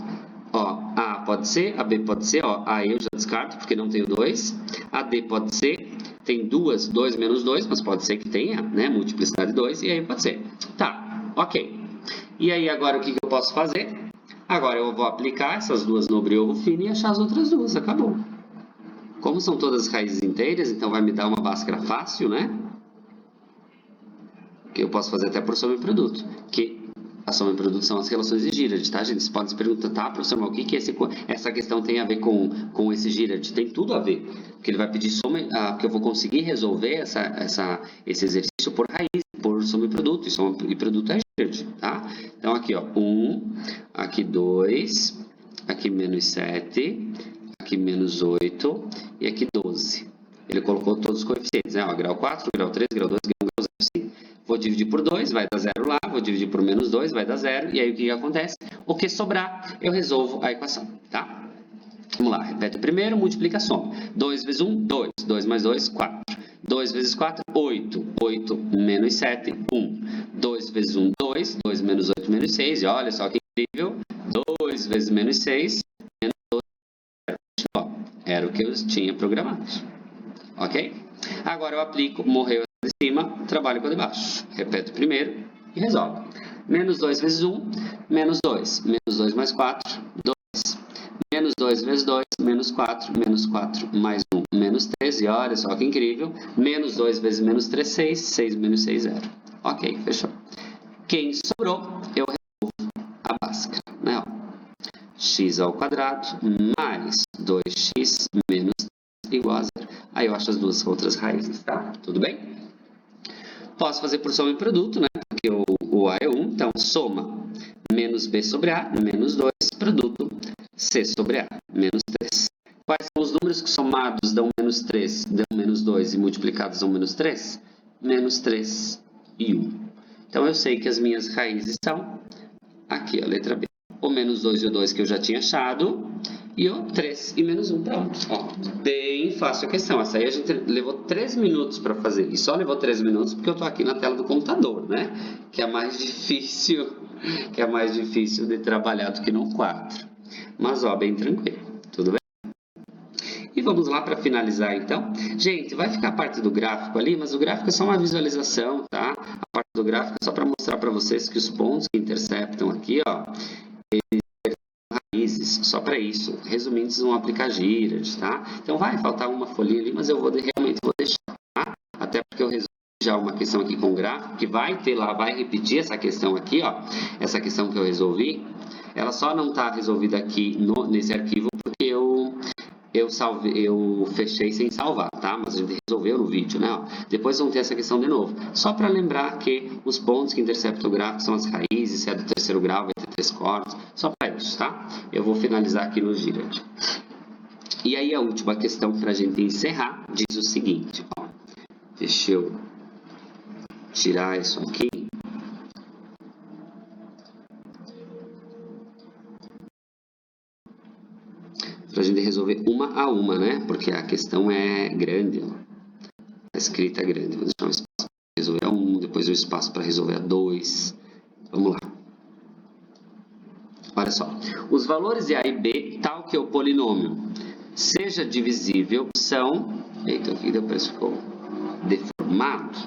A: ó, A pode ser, a B pode ser, ó, A eu já descarto porque não tenho 2, a D pode ser, tem 2 menos 2, mas pode ser que tenha, né, multiplicidade 2, e aí pode ser. Tá, ok. E aí, agora o que eu posso fazer? Agora eu vou aplicar essas duas no Briolo fino e achar as outras duas, acabou. Como são todas raízes inteiras, então vai me dar uma Bhaskara fácil, né? Que eu posso fazer até por soma e produto. Que a soma e produto são as relações de Girard, tá, gente? Vocês podem se perguntar, tá, professor, mas o que essa questão tem a ver com esse Girard? Tem tudo a ver. Porque ele vai pedir soma, porque eu vou conseguir resolver esse exercício por raiz, por soma e produto. E soma e produto é Girard, tá? Então, aqui, ó, 1, aqui 2, aqui menos 7, aqui menos 8 e aqui 12. Ele colocou todos os coeficientes, né? Ó, grau 4, grau 3, grau 2, grau 0, sim. Vou dividir por 2, vai dar 0 lá. Vou dividir por menos 2, vai dar 0. E aí o que acontece? O que sobrar, eu resolvo a equação, tá? Vamos lá, repete o primeiro, multiplica a soma. 2 vezes 1, 2. 2 mais 2, 4. 2 vezes 4, 8. 8 menos 7, 1. 2 vezes 1, 2. 2 menos 8, menos 6. E olha só que incrível. 2 vezes menos 6, menos 12, era o que eu tinha programado. Ok? Agora eu aplico, morreu de cima, trabalho com a de baixo. Repete o primeiro e resolve. Menos 2 vezes 1, menos 2. Menos 2 mais 4, 2. Menos 2 vezes 2, menos 4 mais 1, menos 3. E olha só que incrível. Menos 2 vezes menos 3, 6. 6 menos 6, 0. Ok, fechou. Quem sobrou, eu resolvo a básica, né? X ao quadrado mais 2x menos 3 igual a 0. Aí eu acho as duas outras raízes, tá? Tudo bem? Posso fazer por soma e produto, né? Porque o A é 1, então soma menos B sobre A, menos 2, produto C sobre A, menos 3. Quais são os números que somados dão menos 3, dão menos 2 e multiplicados dão menos 3? Menos 3 e 1. Então eu sei que as minhas raízes são aqui, a letra B. O menos 2 e o 2 que eu já tinha achado, e o 3 e menos 1, pronto. Ó, bem fácil a questão. Essa aí a gente levou 3 minutos para fazer. E só levou 3 minutos porque eu estou aqui na tela do computador, né? Que é mais difícil, de trabalhar do que no 4. Mas, ó, bem tranquilo. Tudo bem? E vamos lá para finalizar, então. Gente, vai ficar a parte do gráfico ali, mas o gráfico é só uma visualização, tá? A parte do gráfico é só para mostrar para vocês que os pontos que interceptam aqui, ó, eles são raízes, só para isso. Resumindo, vocês vão aplicar gírias, tá? Então vai faltar uma folhinha ali, mas eu realmente vou deixar, tá? Até porque eu resolvi já uma questão aqui com gráfico, que vai ter lá, vai repetir essa questão aqui, ó. Essa questão que eu resolvi, ela só não está resolvida aqui nesse arquivo porque eu fechei sem salvar, tá? Mas a gente resolveu no vídeo, né? Ó, depois vamos ter essa questão de novo. Só para lembrar que os pontos que interceptam o gráfico são as raízes, se é do terceiro grau vai ter 3 cortes, só para isso, tá? Eu vou finalizar aqui no Girard. E aí a última questão para a gente encerrar diz o seguinte, ó. Deixa eu tirar isso aqui. Para a gente resolver uma a uma, né? Porque a questão é grande, ó. A escrita é grande. Vou deixar um espaço para resolver a 1, depois um espaço para resolver a 2. Vamos lá. Olha só. Os valores de A e B, tal que o polinômio seja divisível, são... Eita, aqui depois ficou deformado.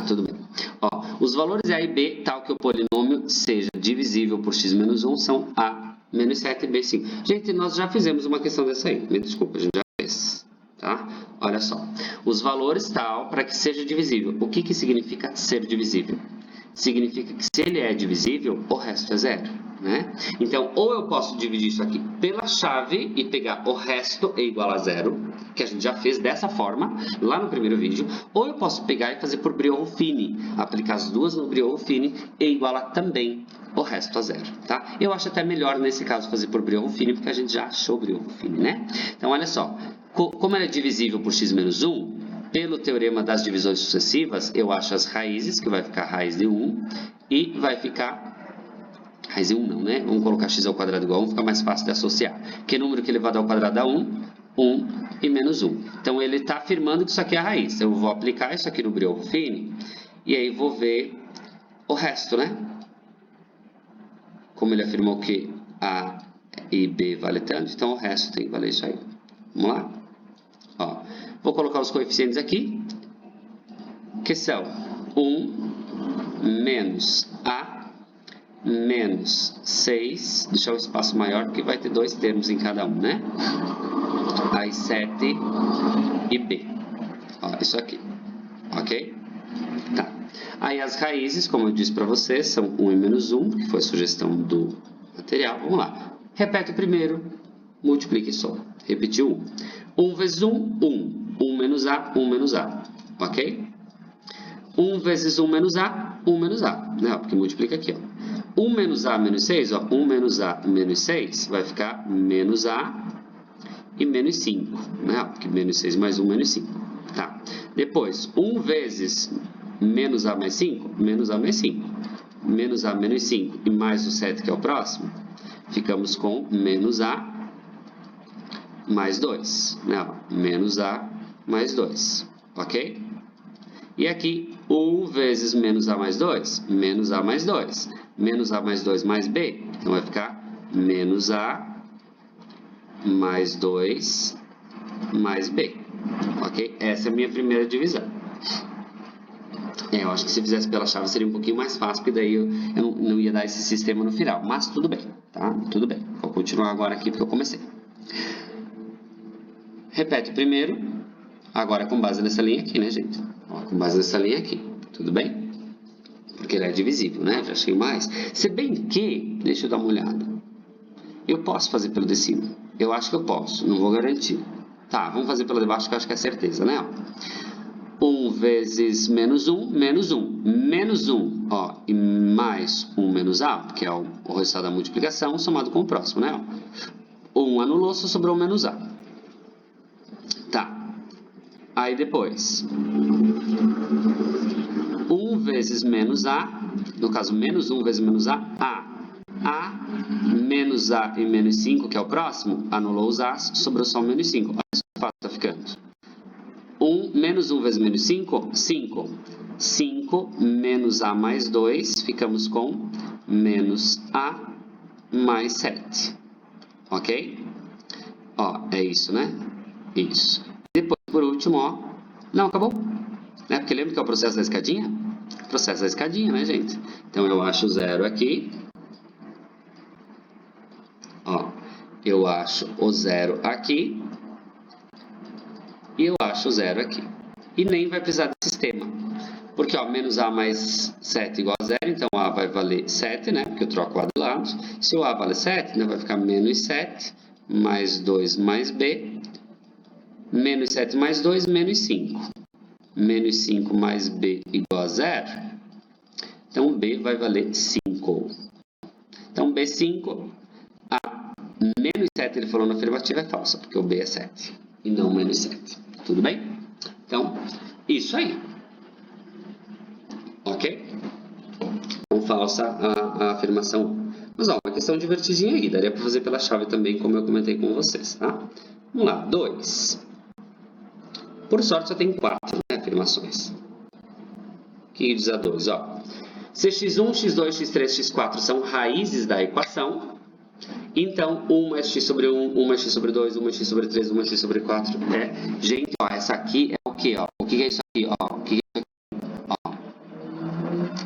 A: Tudo bem. Ó, os valores de A e B, tal que o polinômio seja divisível por x menos 1, são A menos 7 e B 5. Gente, nós já fizemos uma questão dessa aí. Me desculpa, a gente já fez. Tá? Olha só. Os valores tal para que seja divisível. O que significa ser divisível? Significa que se ele é divisível, o resto é zero, né? Então, ou eu posso dividir isso aqui pela chave e pegar o resto é igual a zero, que a gente já fez dessa forma, lá no primeiro vídeo, ou eu posso pegar e fazer por Briones-Fini, aplicar as duas no Briones-Fini e igualar também o resto a zero, tá? Eu acho até melhor nesse caso fazer por Briones-Fini, porque a gente já achou o Briones-Fini, né? Então, olha só, como ela é divisível por x menos 1, pelo teorema das divisões sucessivas, eu acho as raízes, que vai ficar raiz de 1, e vai ficar... Raiz de 1 não, né? Vamos colocar x ao quadrado igual a 1, fica mais fácil de associar. Que número que elevado ao quadrado dá 1? 1 e menos 1. Então, ele está afirmando que isso aqui é a raiz. Eu vou aplicar isso aqui no Briones-Fini, e aí vou ver o resto, né? Como ele afirmou que A e B vale tanto, então o resto tem que valer isso aí. Vamos lá? Ó. Vou colocar os coeficientes aqui, que são 1 menos A menos 6, deixar o espaço maior, porque vai ter 2 termos em cada um, né? A e 7 e B. Ó, isso aqui, ok? Tá. Aí as raízes, como eu disse para vocês, são 1 e menos 1, que foi a sugestão do material. Vamos lá. Repete o primeiro, multiplique e soma. Repetiu 1. 1 vezes 1, 1. 1 menos A, 1 menos A. Ok? 1 vezes 1 menos A, 1 menos A. Né? Porque multiplica aqui, ó. 1 menos A menos 6, ó. 1 menos A menos 6 vai ficar menos A e menos 5. Né? Porque menos 6 mais 1, menos 5. Tá. Depois, 1 vezes menos A mais 5, menos A mais 5. Menos A menos 5 e mais o 7, que é o próximo, ficamos com menos A mais 2. Né? Menos A mais 2. Ok? E aqui, 1 vezes menos A mais 2, menos A mais 2. Menos A mais 2 mais B, então vai ficar menos A mais 2 mais B, ok? Essa é a minha primeira divisão. Eu acho que se fizesse pela chave seria um pouquinho mais fácil, porque daí eu não ia dar esse sistema no final, mas tudo bem, tá? Tudo bem. Vou continuar agora aqui porque eu comecei. Repete o primeiro, agora com base nessa linha aqui, né, gente? Ó, com base nessa linha aqui, tudo bem? Porque ele é divisível, né? Já achei mais. Se bem que, deixa eu dar uma olhada. Eu posso fazer pelo de cima. Eu acho que eu posso, não vou garantir. Tá, vamos fazer pelo de baixo que eu acho que é certeza, né? 1 vezes menos 1, menos 1. Menos 1, ó, e mais 1 menos A, que é o resultado da multiplicação, somado com o próximo, né? 1 anulou, só sobrou menos A. Tá. Aí depois, 1 vezes menos A, no caso, menos 1 vezes menos A, A, menos A e menos 5, que é o próximo, anulou os A's, sobrou só o menos 5. Olha só que fácil tá ficando. Menos 1 vezes menos 5, 5. 5 menos A mais 2, ficamos com menos A mais 7. Ok? Ó, é isso, né? Isso. Depois, por último, ó, não, acabou. Né? Porque lembra que é o processo da escadinha? Processo da escadinha, né, gente? Então, eu acho 0 aqui. Ó, eu acho o 0 aqui. E eu acho o 0 aqui. E nem vai precisar de sistema. Porque, ó, menos A mais 7 igual a 0, então A vai valer 7, né? Porque eu troco A de lado. Se o A vale 7, então vai ficar menos 7, mais 2 mais B. Menos 7 mais 2, menos 5. Menos 5 mais B igual a 0. Então, B vai valer 5. Então, B5, A menos 7, ele falou na afirmativa, é falsa, porque o B é 7 e não menos 7. Tudo bem? Então, isso aí. Ok? Então, falsa a afirmação. Mas, ó, uma questão divertidinha aí. Daria para fazer pela chave também, como eu comentei com vocês, tá? Vamos lá. 2. Por sorte, só tem 4, né, afirmações. O que diz a 2? Ó, se x1, x2, x3, x4 são raízes da equação, então 1 mais x sobre 1, 1 mais x sobre 2, 1 mais x sobre 3, 1 mais x sobre 4 é... Gente, ó, essa aqui é o quê? Ó? O que é isso aqui? Ó, o que é isso aqui? Ó,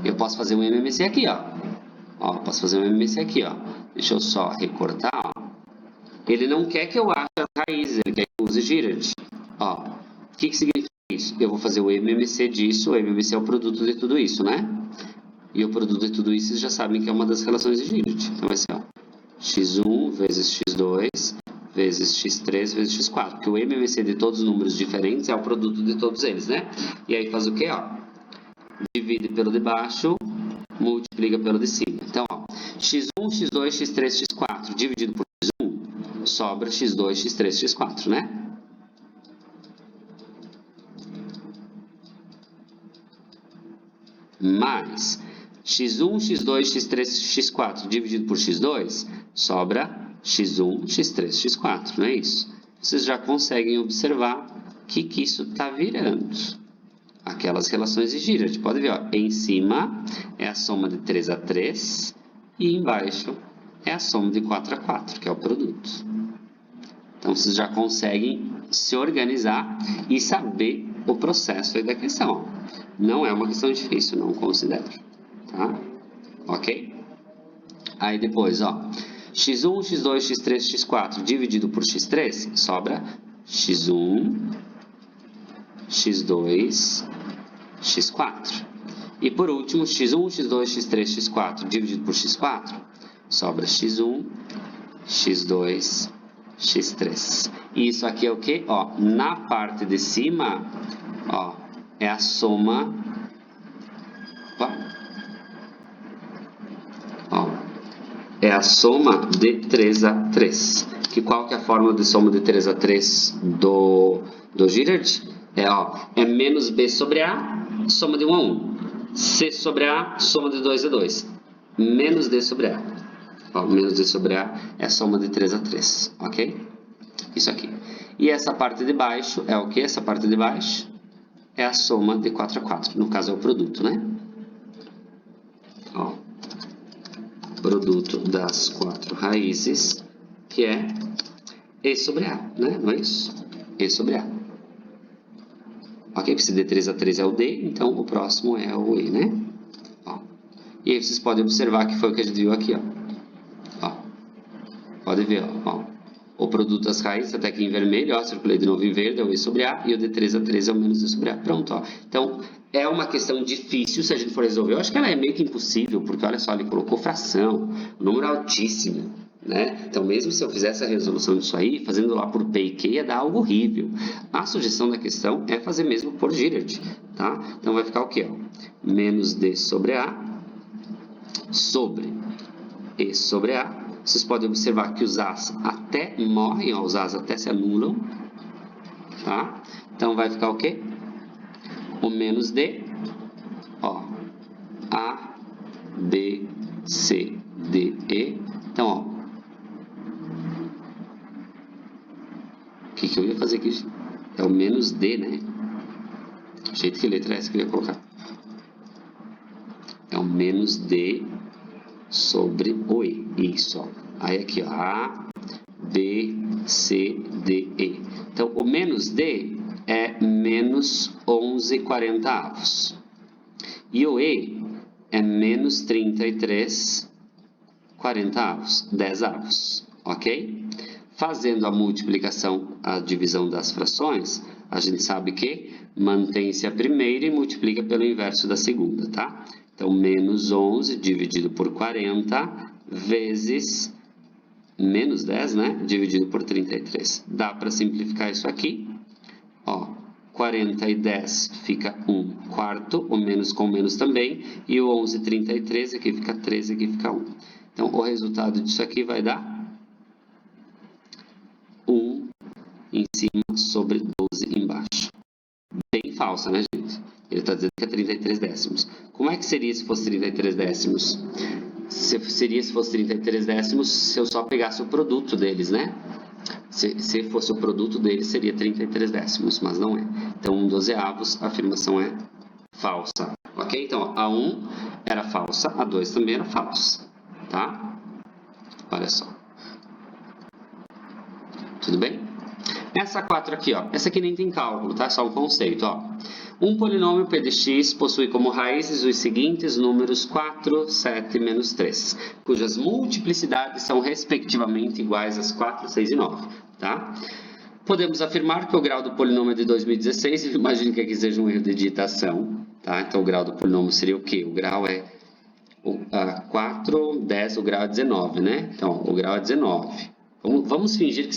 A: eu posso fazer um MMC aqui, ó. Ó, posso fazer um MMC aqui, ó. Deixa eu só recortar, ó. Ele não quer que eu ache as raízes, ele quer que eu use Girard. Ó, o que significa isso? Eu vou fazer o MMC disso, o MMC é o produto de tudo isso, né? E o produto de tudo isso, vocês já sabem que é uma das relações de Girard. Então vai ser, ó, x1 vezes x2 vezes x3 vezes x4. Porque o MMC de todos os números diferentes é o produto de todos eles, né? E aí faz o quê, ó? Divide pelo de baixo, multiplica pelo de cima. Então, ó, x1, x2, x3, x4 dividido por x1, sobra x2, x3, x4, né? Mais x1, x2, x3, x4 dividido por x2, sobra x1, x3, x4, não é isso? Vocês já conseguem observar que isso está virando aquelas relações de Girard. Pode ver, ó, em cima é a soma de 3 a 3 e embaixo é a soma de 4 a 4, que é o produto. Então, vocês já conseguem se organizar e saber o processo aí da questão. Não é uma questão difícil, não considero. Tá? Ok? Aí depois, ó, x1, x2, x3, x4 dividido por x3, sobra x1, x2, x4. E por último, x1, x2, x3, x4 dividido por x4, sobra x1, x2, x3. E isso aqui é o que? Ó, na parte de cima, ó, é a soma... Ó, é a soma de 3 a 3. Que qual que é a fórmula de soma de 3 a 3 do Girard? É menos B sobre A, soma de 1 a 1. C sobre A, soma de 2 a 2. Menos D sobre A. Ó, menos D sobre A é a soma de 3 a 3, ok? Isso aqui. E essa parte de baixo é o que? Essa parte de baixo é a soma de 4 a 4. No caso, é o produto, né? Ó, produto das 4 raízes, que é E sobre A, né? Não é isso? E sobre A. Ok? Se de 3 a 3 é o D, então o próximo é o E, né? Ó. E aí vocês podem observar que foi o que a gente viu aqui, ó. Ó. Pode ver, ó. O produto das raízes, até aqui em vermelho, ó, circulei de novo em verde, é o E sobre A, e o de 3 a 3 é o menos E sobre A. Pronto, ó. Então, é uma questão difícil se a gente for resolver. Eu acho que ela é meio que impossível, porque olha só, ele colocou fração, um número altíssimo, né? Então, mesmo se eu fizesse a resolução disso aí, fazendo lá por P e Q, ia dar algo horrível. A sugestão da questão é fazer mesmo por Girard, tá? Então, vai ficar o quê? Ó? Menos D sobre A sobre E sobre A. Vocês podem observar que os A's até morrem, ó, os A's até se anulam, tá? Então, vai ficar o quê? O menos D, ó, A, B, C, D, E. Então, ó, o que eu ia fazer aqui? É o menos D, né? Jeito que letra é essa que eu ia colocar? É o menos D sobre o E. Isso, ó. Aí aqui, ó, A, B, C, D, E. Então, o menos D é menos 11/40. E o E é menos 33/40, 10, ok? Fazendo a multiplicação, a divisão das frações, a gente sabe que mantém-se a primeira e multiplica pelo inverso da segunda, tá? Então, menos 11 dividido por 40 vezes menos 10, né? Dividido por 33. Dá para simplificar isso aqui. Ó, 40 e 10 fica 1/4, o menos com menos também, e o 11, 33, aqui fica 13, aqui fica 1. Então, o resultado disso aqui vai dar 1 em cima sobre 12 embaixo. Bem falsa, né, gente? Ele está dizendo que é 33 décimos. Como é que seria se fosse 33 décimos? Seria se fosse 33 décimos se eu só pegasse o produto deles, né? Se fosse o produto deles, seria 33 décimos, mas não é. Então, 1/12, a afirmação é falsa. Ok? Então, a 1 era falsa, a 2 também era falsa. Tá? Olha só. Tudo bem? Essa 4 aqui, ó. Essa aqui nem tem cálculo, tá? Só um conceito, ó. Um polinômio p de x possui como raízes os seguintes números 4, 7 e menos 3, cujas multiplicidades são respectivamente iguais às 4, 6 e 9, tá? Podemos afirmar que o grau do polinômio é de 2016, imagine que aqui seja um erro de digitação, tá? Então, o grau do polinômio seria o quê? O grau é 4, 10, o grau é 19, né? Então, o grau é 19. Vamos fingir que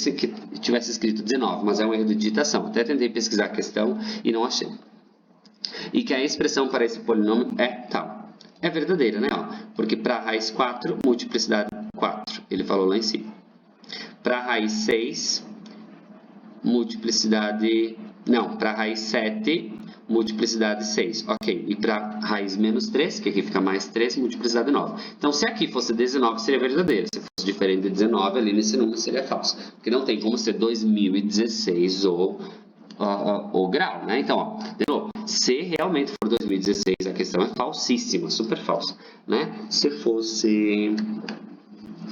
A: tivesse escrito 19, mas é um erro de digitação. Até tentei pesquisar a questão e não achei. E que a expressão para esse polinômio é tal. É verdadeira, né? Porque para a raiz 4, multiplicidade 4. Ele falou lá em cima. Para a raiz 6, multiplicidade... Não, para a raiz 7, multiplicidade 6. Ok. E para a raiz menos 3, que aqui fica mais 3, multiplicidade 9. Então, se aqui fosse 19, seria verdadeira. Se fosse diferente de 19, ali nesse número seria falso. Porque não tem como ser 2016 ou o grau, né? Então, ó, de novo, se realmente for 2016, a questão é falsíssima, super falsa, né? Se fosse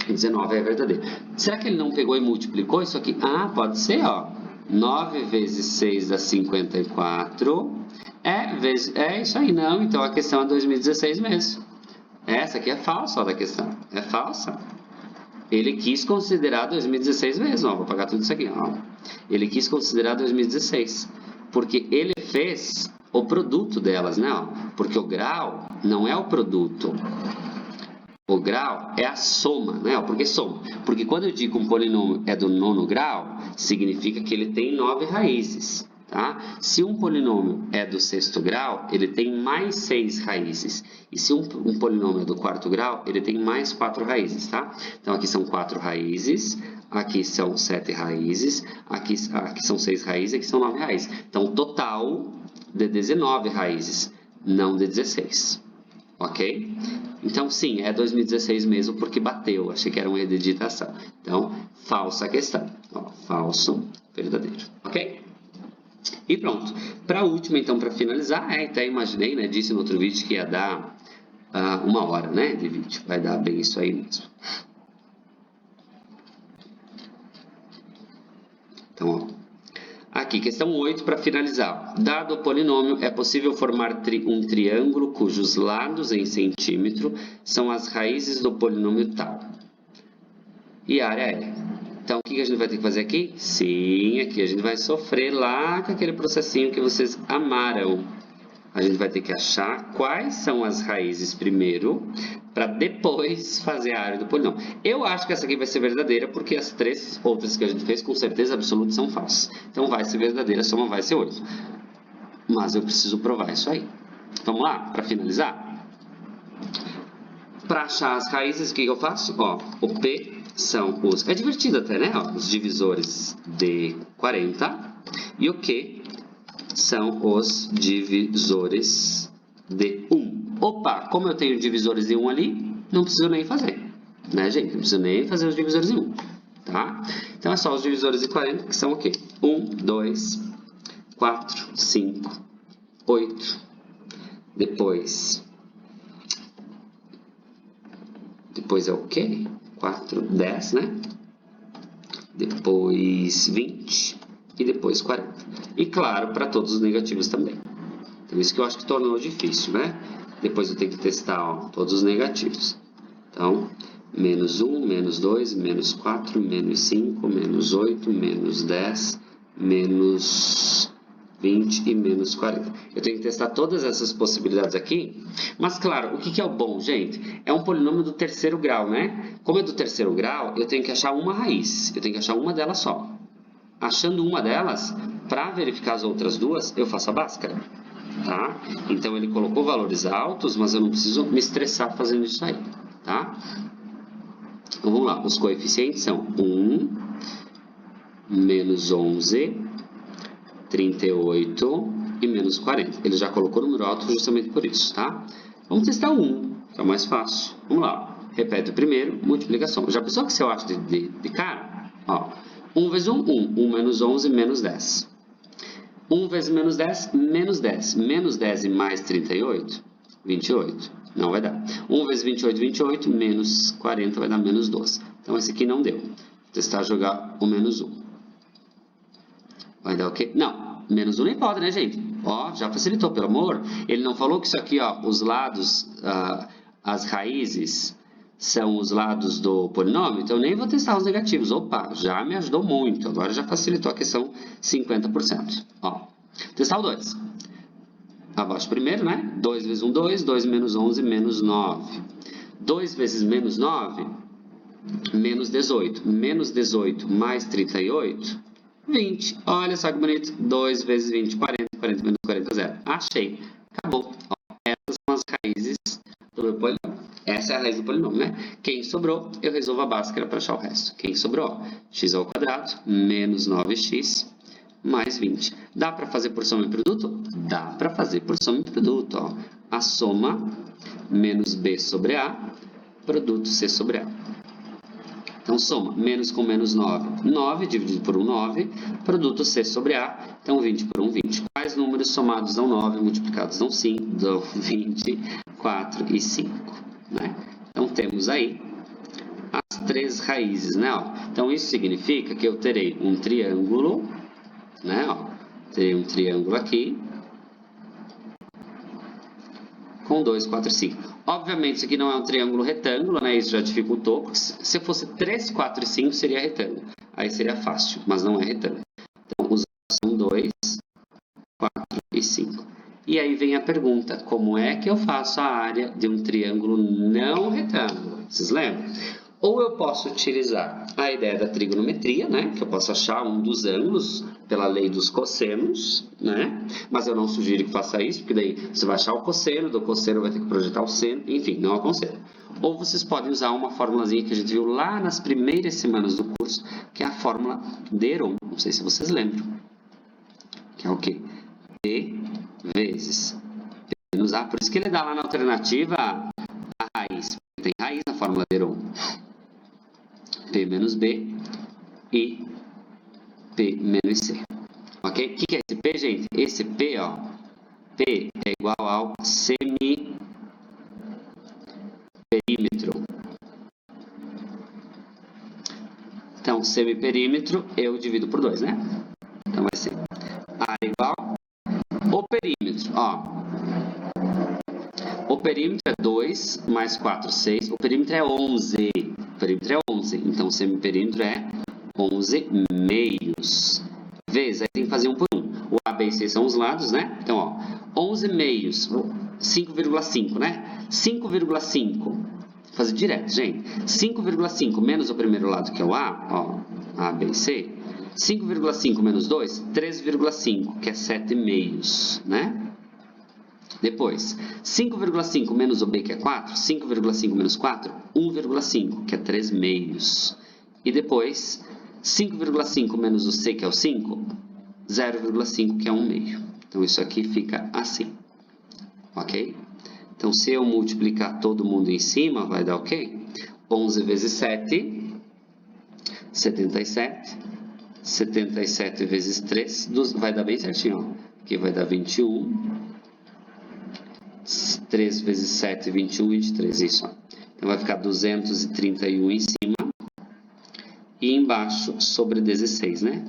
A: 19, é verdadeiro. Será que ele não pegou e multiplicou isso aqui? Ah, pode ser, ó. 9 vezes 6 dá 54. É isso aí, não. Então, a questão é 2016 mesmo. Essa aqui é falsa, ó, da questão. É falsa. Ele quis considerar 2016 mesmo, ó. Vou pagar tudo isso aqui, ó. Ele quis considerar 2016, porque ele fez o produto delas, né? Ó. Porque o grau não é o produto. O grau é a soma, né? Por que soma? Porque quando eu digo que um polinômio é do 9º grau, significa que ele tem 9 raízes, tá? Se um polinômio é do 6º grau, ele tem mais 6 raízes. E se um polinômio é do 4º grau, ele tem mais 4 raízes, tá? Então, aqui são 4 raízes, aqui são 7 raízes, aqui são 6 raízes, aqui são 9 raízes. Então, total de 19 raízes, não de 16. Ok? Então, sim, é 2016 mesmo, porque bateu. Achei que era um erro de digitação. Então, falsa a questão. Ó, falso, verdadeiro. Ok? E pronto. Para a última, então, para finalizar, até imaginei, né, disse no outro vídeo que ia dar 1 hora, né, de vídeo. Vai dar bem isso aí mesmo. Então, ó. Aqui, questão 8, para finalizar. Dado o polinômio, é possível formar um triângulo cujos lados em centímetro são as raízes do polinômio tal. E a área é. Então, o que a gente vai ter que fazer aqui? Sim, aqui a gente vai sofrer lá com aquele processinho que vocês amaram. A gente vai ter que achar quais são as raízes primeiro, para depois fazer a área do polinômio. Eu acho que essa aqui vai ser verdadeira, porque as 3 outras que a gente fez, com certeza absoluta, são falsas. Então, vai ser verdadeira, a soma vai ser 8. Mas eu preciso provar isso aí. Vamos lá, para finalizar? Para achar as raízes, o que eu faço? Ó, o P são os... É divertido até, né? Ó, os divisores de 40. E o Q são os divisores de 1. Opa, como eu tenho divisores de 1 ali, não preciso nem fazer, né, gente? Não preciso nem fazer os divisores de 1, tá? Então, é só os divisores de 40, que são o quê? 1, 2, 4, 5, 8. Depois é o quê? 4, 10, né? Depois 20 e depois 40. E claro, para todos os negativos também. Então, isso que eu acho que tornou difícil, né? Depois eu tenho que testar, ó, todos os negativos. Então, menos 1, menos 2, menos 4, menos 5, menos 8, menos 10, menos 20 e menos 40. Eu tenho que testar todas essas possibilidades aqui. Mas, claro, o que é o bom, gente? É um polinômio do terceiro grau, né? Como é do terceiro grau, eu tenho que achar uma raiz. Eu tenho que achar uma delas só. Achando uma delas, para verificar as outras duas, eu faço a Bhaskara. Tá? Então, ele colocou valores altos, mas eu não preciso me estressar fazendo isso aí, tá? Então, vamos lá. Os coeficientes são 1, menos 11, 38 e menos 40. Ele já colocou o número alto justamente por isso, tá? Vamos testar o 1, que é o mais fácil. Vamos lá. Repete o primeiro, multiplicação. Já pensou que se eu acho de cara? Ó, 1 vezes 1, 1. 1 menos 11, menos 10. 1 vezes menos 10, menos 10. Menos 10 e mais 38, 28. Não vai dar. 1 vezes 28, 28. Menos 40 vai dar menos 12. Então, esse aqui não deu. Vou testar jogar o menos 1. Vai dar o quê? Não. Menos 1 nem pode, né, gente? Ó, já facilitou, pelo amor. Ele não falou que isso aqui, ó, os lados, as raízes são os lados do polinômio, então eu nem vou testar os negativos. Opa, já me ajudou muito. Agora já facilitou a questão 50%. Ó, testar o 2. Abaixo primeiro, né? 2 vezes 1, 2. 2 menos 11, menos 9. 2 vezes menos 9, menos 18. Menos 18 mais 38, 20. Olha só que bonito. 2 vezes 20, 40. 40 menos 40, 0. Achei. Acabou. Ó, essas são as raízes do meu polinômio. Essa é a raiz do polinômio, né? Quem sobrou, eu resolvo a Bhaskara para achar o resto. Quem sobrou, x ao quadrado menos 9x mais 20. Dá para fazer por soma e produto? Dá para fazer por soma e produto. Ó. A soma menos b sobre a, produto c sobre a. Então, soma menos com menos 9, 9 dividido por 1, 9, produto c sobre a, então 20 por 1, 20. Quais números somados dão 9, multiplicados dão 5, dão 20, 4 e 5. Né? Então, temos aí as 3 raízes, né? Ó. Então, isso significa que eu terei um triângulo, né? Ó. Terei um triângulo aqui, com 2, 4 e 5. Obviamente, isso aqui não é um triângulo retângulo, né? Isso já dificultou, porque se fosse 3, 4 e 5, seria retângulo. Aí seria fácil, mas não é retângulo. Então, os lados são 2, 4 e 5. E aí vem a pergunta, como é que eu faço a área de um triângulo não retângulo? Vocês lembram? Ou eu posso utilizar a ideia da trigonometria, né? Que eu posso achar um dos ângulos pela lei dos cossenos, né? Mas eu não sugiro que faça isso, porque daí você vai achar o cosseno, do cosseno vai ter que projetar o seno, enfim, não aconselho. Ou vocês podem usar uma formulazinha que a gente viu lá nas primeiras semanas do curso, que é a fórmula de Heron. Não sei se vocês lembram. Que é o quê? P vezes P menos A. Por isso que ele dá lá na alternativa a raiz. Tem raiz na fórmula de Heron. P menos B e P menos C. Ok? Ok? O que é esse P, gente? Esse P, ó, P é igual ao semiperímetro. Então, semiperímetro eu divido por 2, né? Então, vai ser área igual o perímetro, ó. O perímetro é 2 mais 4, 6. O perímetro é 11. O perímetro é 11. Então, o semiperímetro é 11 meios. Vezes, aí tem que fazer um por um. O A, B e C são os lados, né? Então, ó, 11 meios, 5,5, né? 5,5. Vou fazer direto, gente. 5,5 menos o primeiro lado, que é o A, ó, A, B e C. 5,5 menos 2, 3,5, que é 7 meios, né? Depois, 5,5 menos o B, que é 4, 5,5 menos 4, 1,5, que é 3 meios. E depois, 5,5 menos o C, que é o 5, 0,5, que é 1 meio. Então, isso aqui fica assim, ok? Então, se eu multiplicar todo mundo em cima, vai dar o quê? 11 vezes 7, 77. 77 vezes 3, vai dar bem certinho, ó. Aqui vai dar 21. 3 vezes 7, 21, 23, isso. Ó. Então, vai ficar 231 em cima e embaixo sobre 16, né?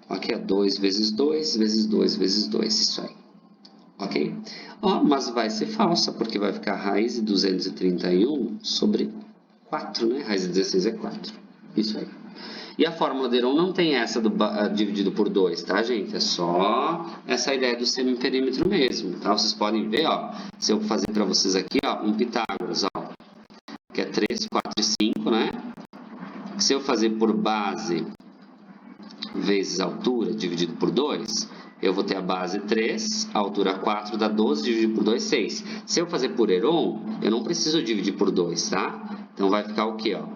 A: Aqui é 2 vezes 2, vezes 2, vezes 2, isso aí. Ok? Ó, mas vai ser falsa, porque vai ficar raiz de 231 sobre 4, né? Raiz de 16 é 4. Isso aí. E a fórmula de Heron não tem essa do dividido por 2, tá, gente? É só essa ideia do semiperímetro mesmo, tá? Vocês podem ver, ó, se eu fazer para vocês aqui, ó, um Pitágoras, ó, que é 3, 4 e 5, né? Se eu fazer por base vezes altura dividido por 2, eu vou ter a base 3, a altura 4 dá 12, dividido por 2, 6. Se eu fazer por Heron, eu não preciso dividir por 2, tá? Então, vai ficar o quê, ó?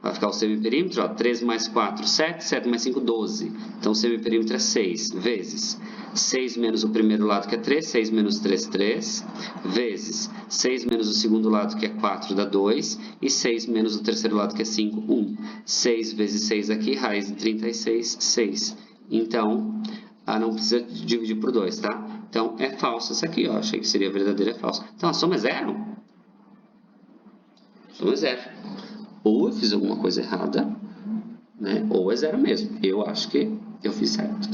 A: Vai ficar o semiperímetro, ó, 3 mais 4, 7, 7 mais 5, 12. Então, o semiperímetro é 6, vezes 6 menos o primeiro lado, que é 3, 6 menos 3, 3, vezes 6 menos o segundo lado, que é 4, dá 2, e 6 menos o terceiro lado, que é 5, 1. 6 vezes 6 aqui, raiz de 36, 6. Então, não precisa dividir por 2, tá? Então, é falso essa aqui, ó. Achei que seria verdadeira, é falso. Então, a soma é zero. A soma é zero. Ou eu fiz alguma coisa errada, né? Ou é zero mesmo. Eu acho que eu fiz certo.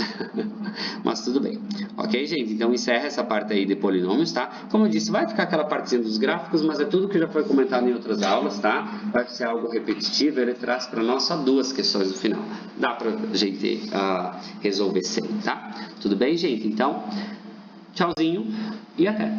A: Mas tudo bem. Ok, gente? Então, encerra essa parte aí de polinômios, tá? Como eu disse, vai ficar aquela partezinha dos gráficos, mas é tudo que já foi comentado em outras aulas, tá? Vai ser algo repetitivo, ele traz para nós só 2 questões no final. Dá pra gente resolver sem, tá? Tudo bem, gente? Então, tchauzinho e até!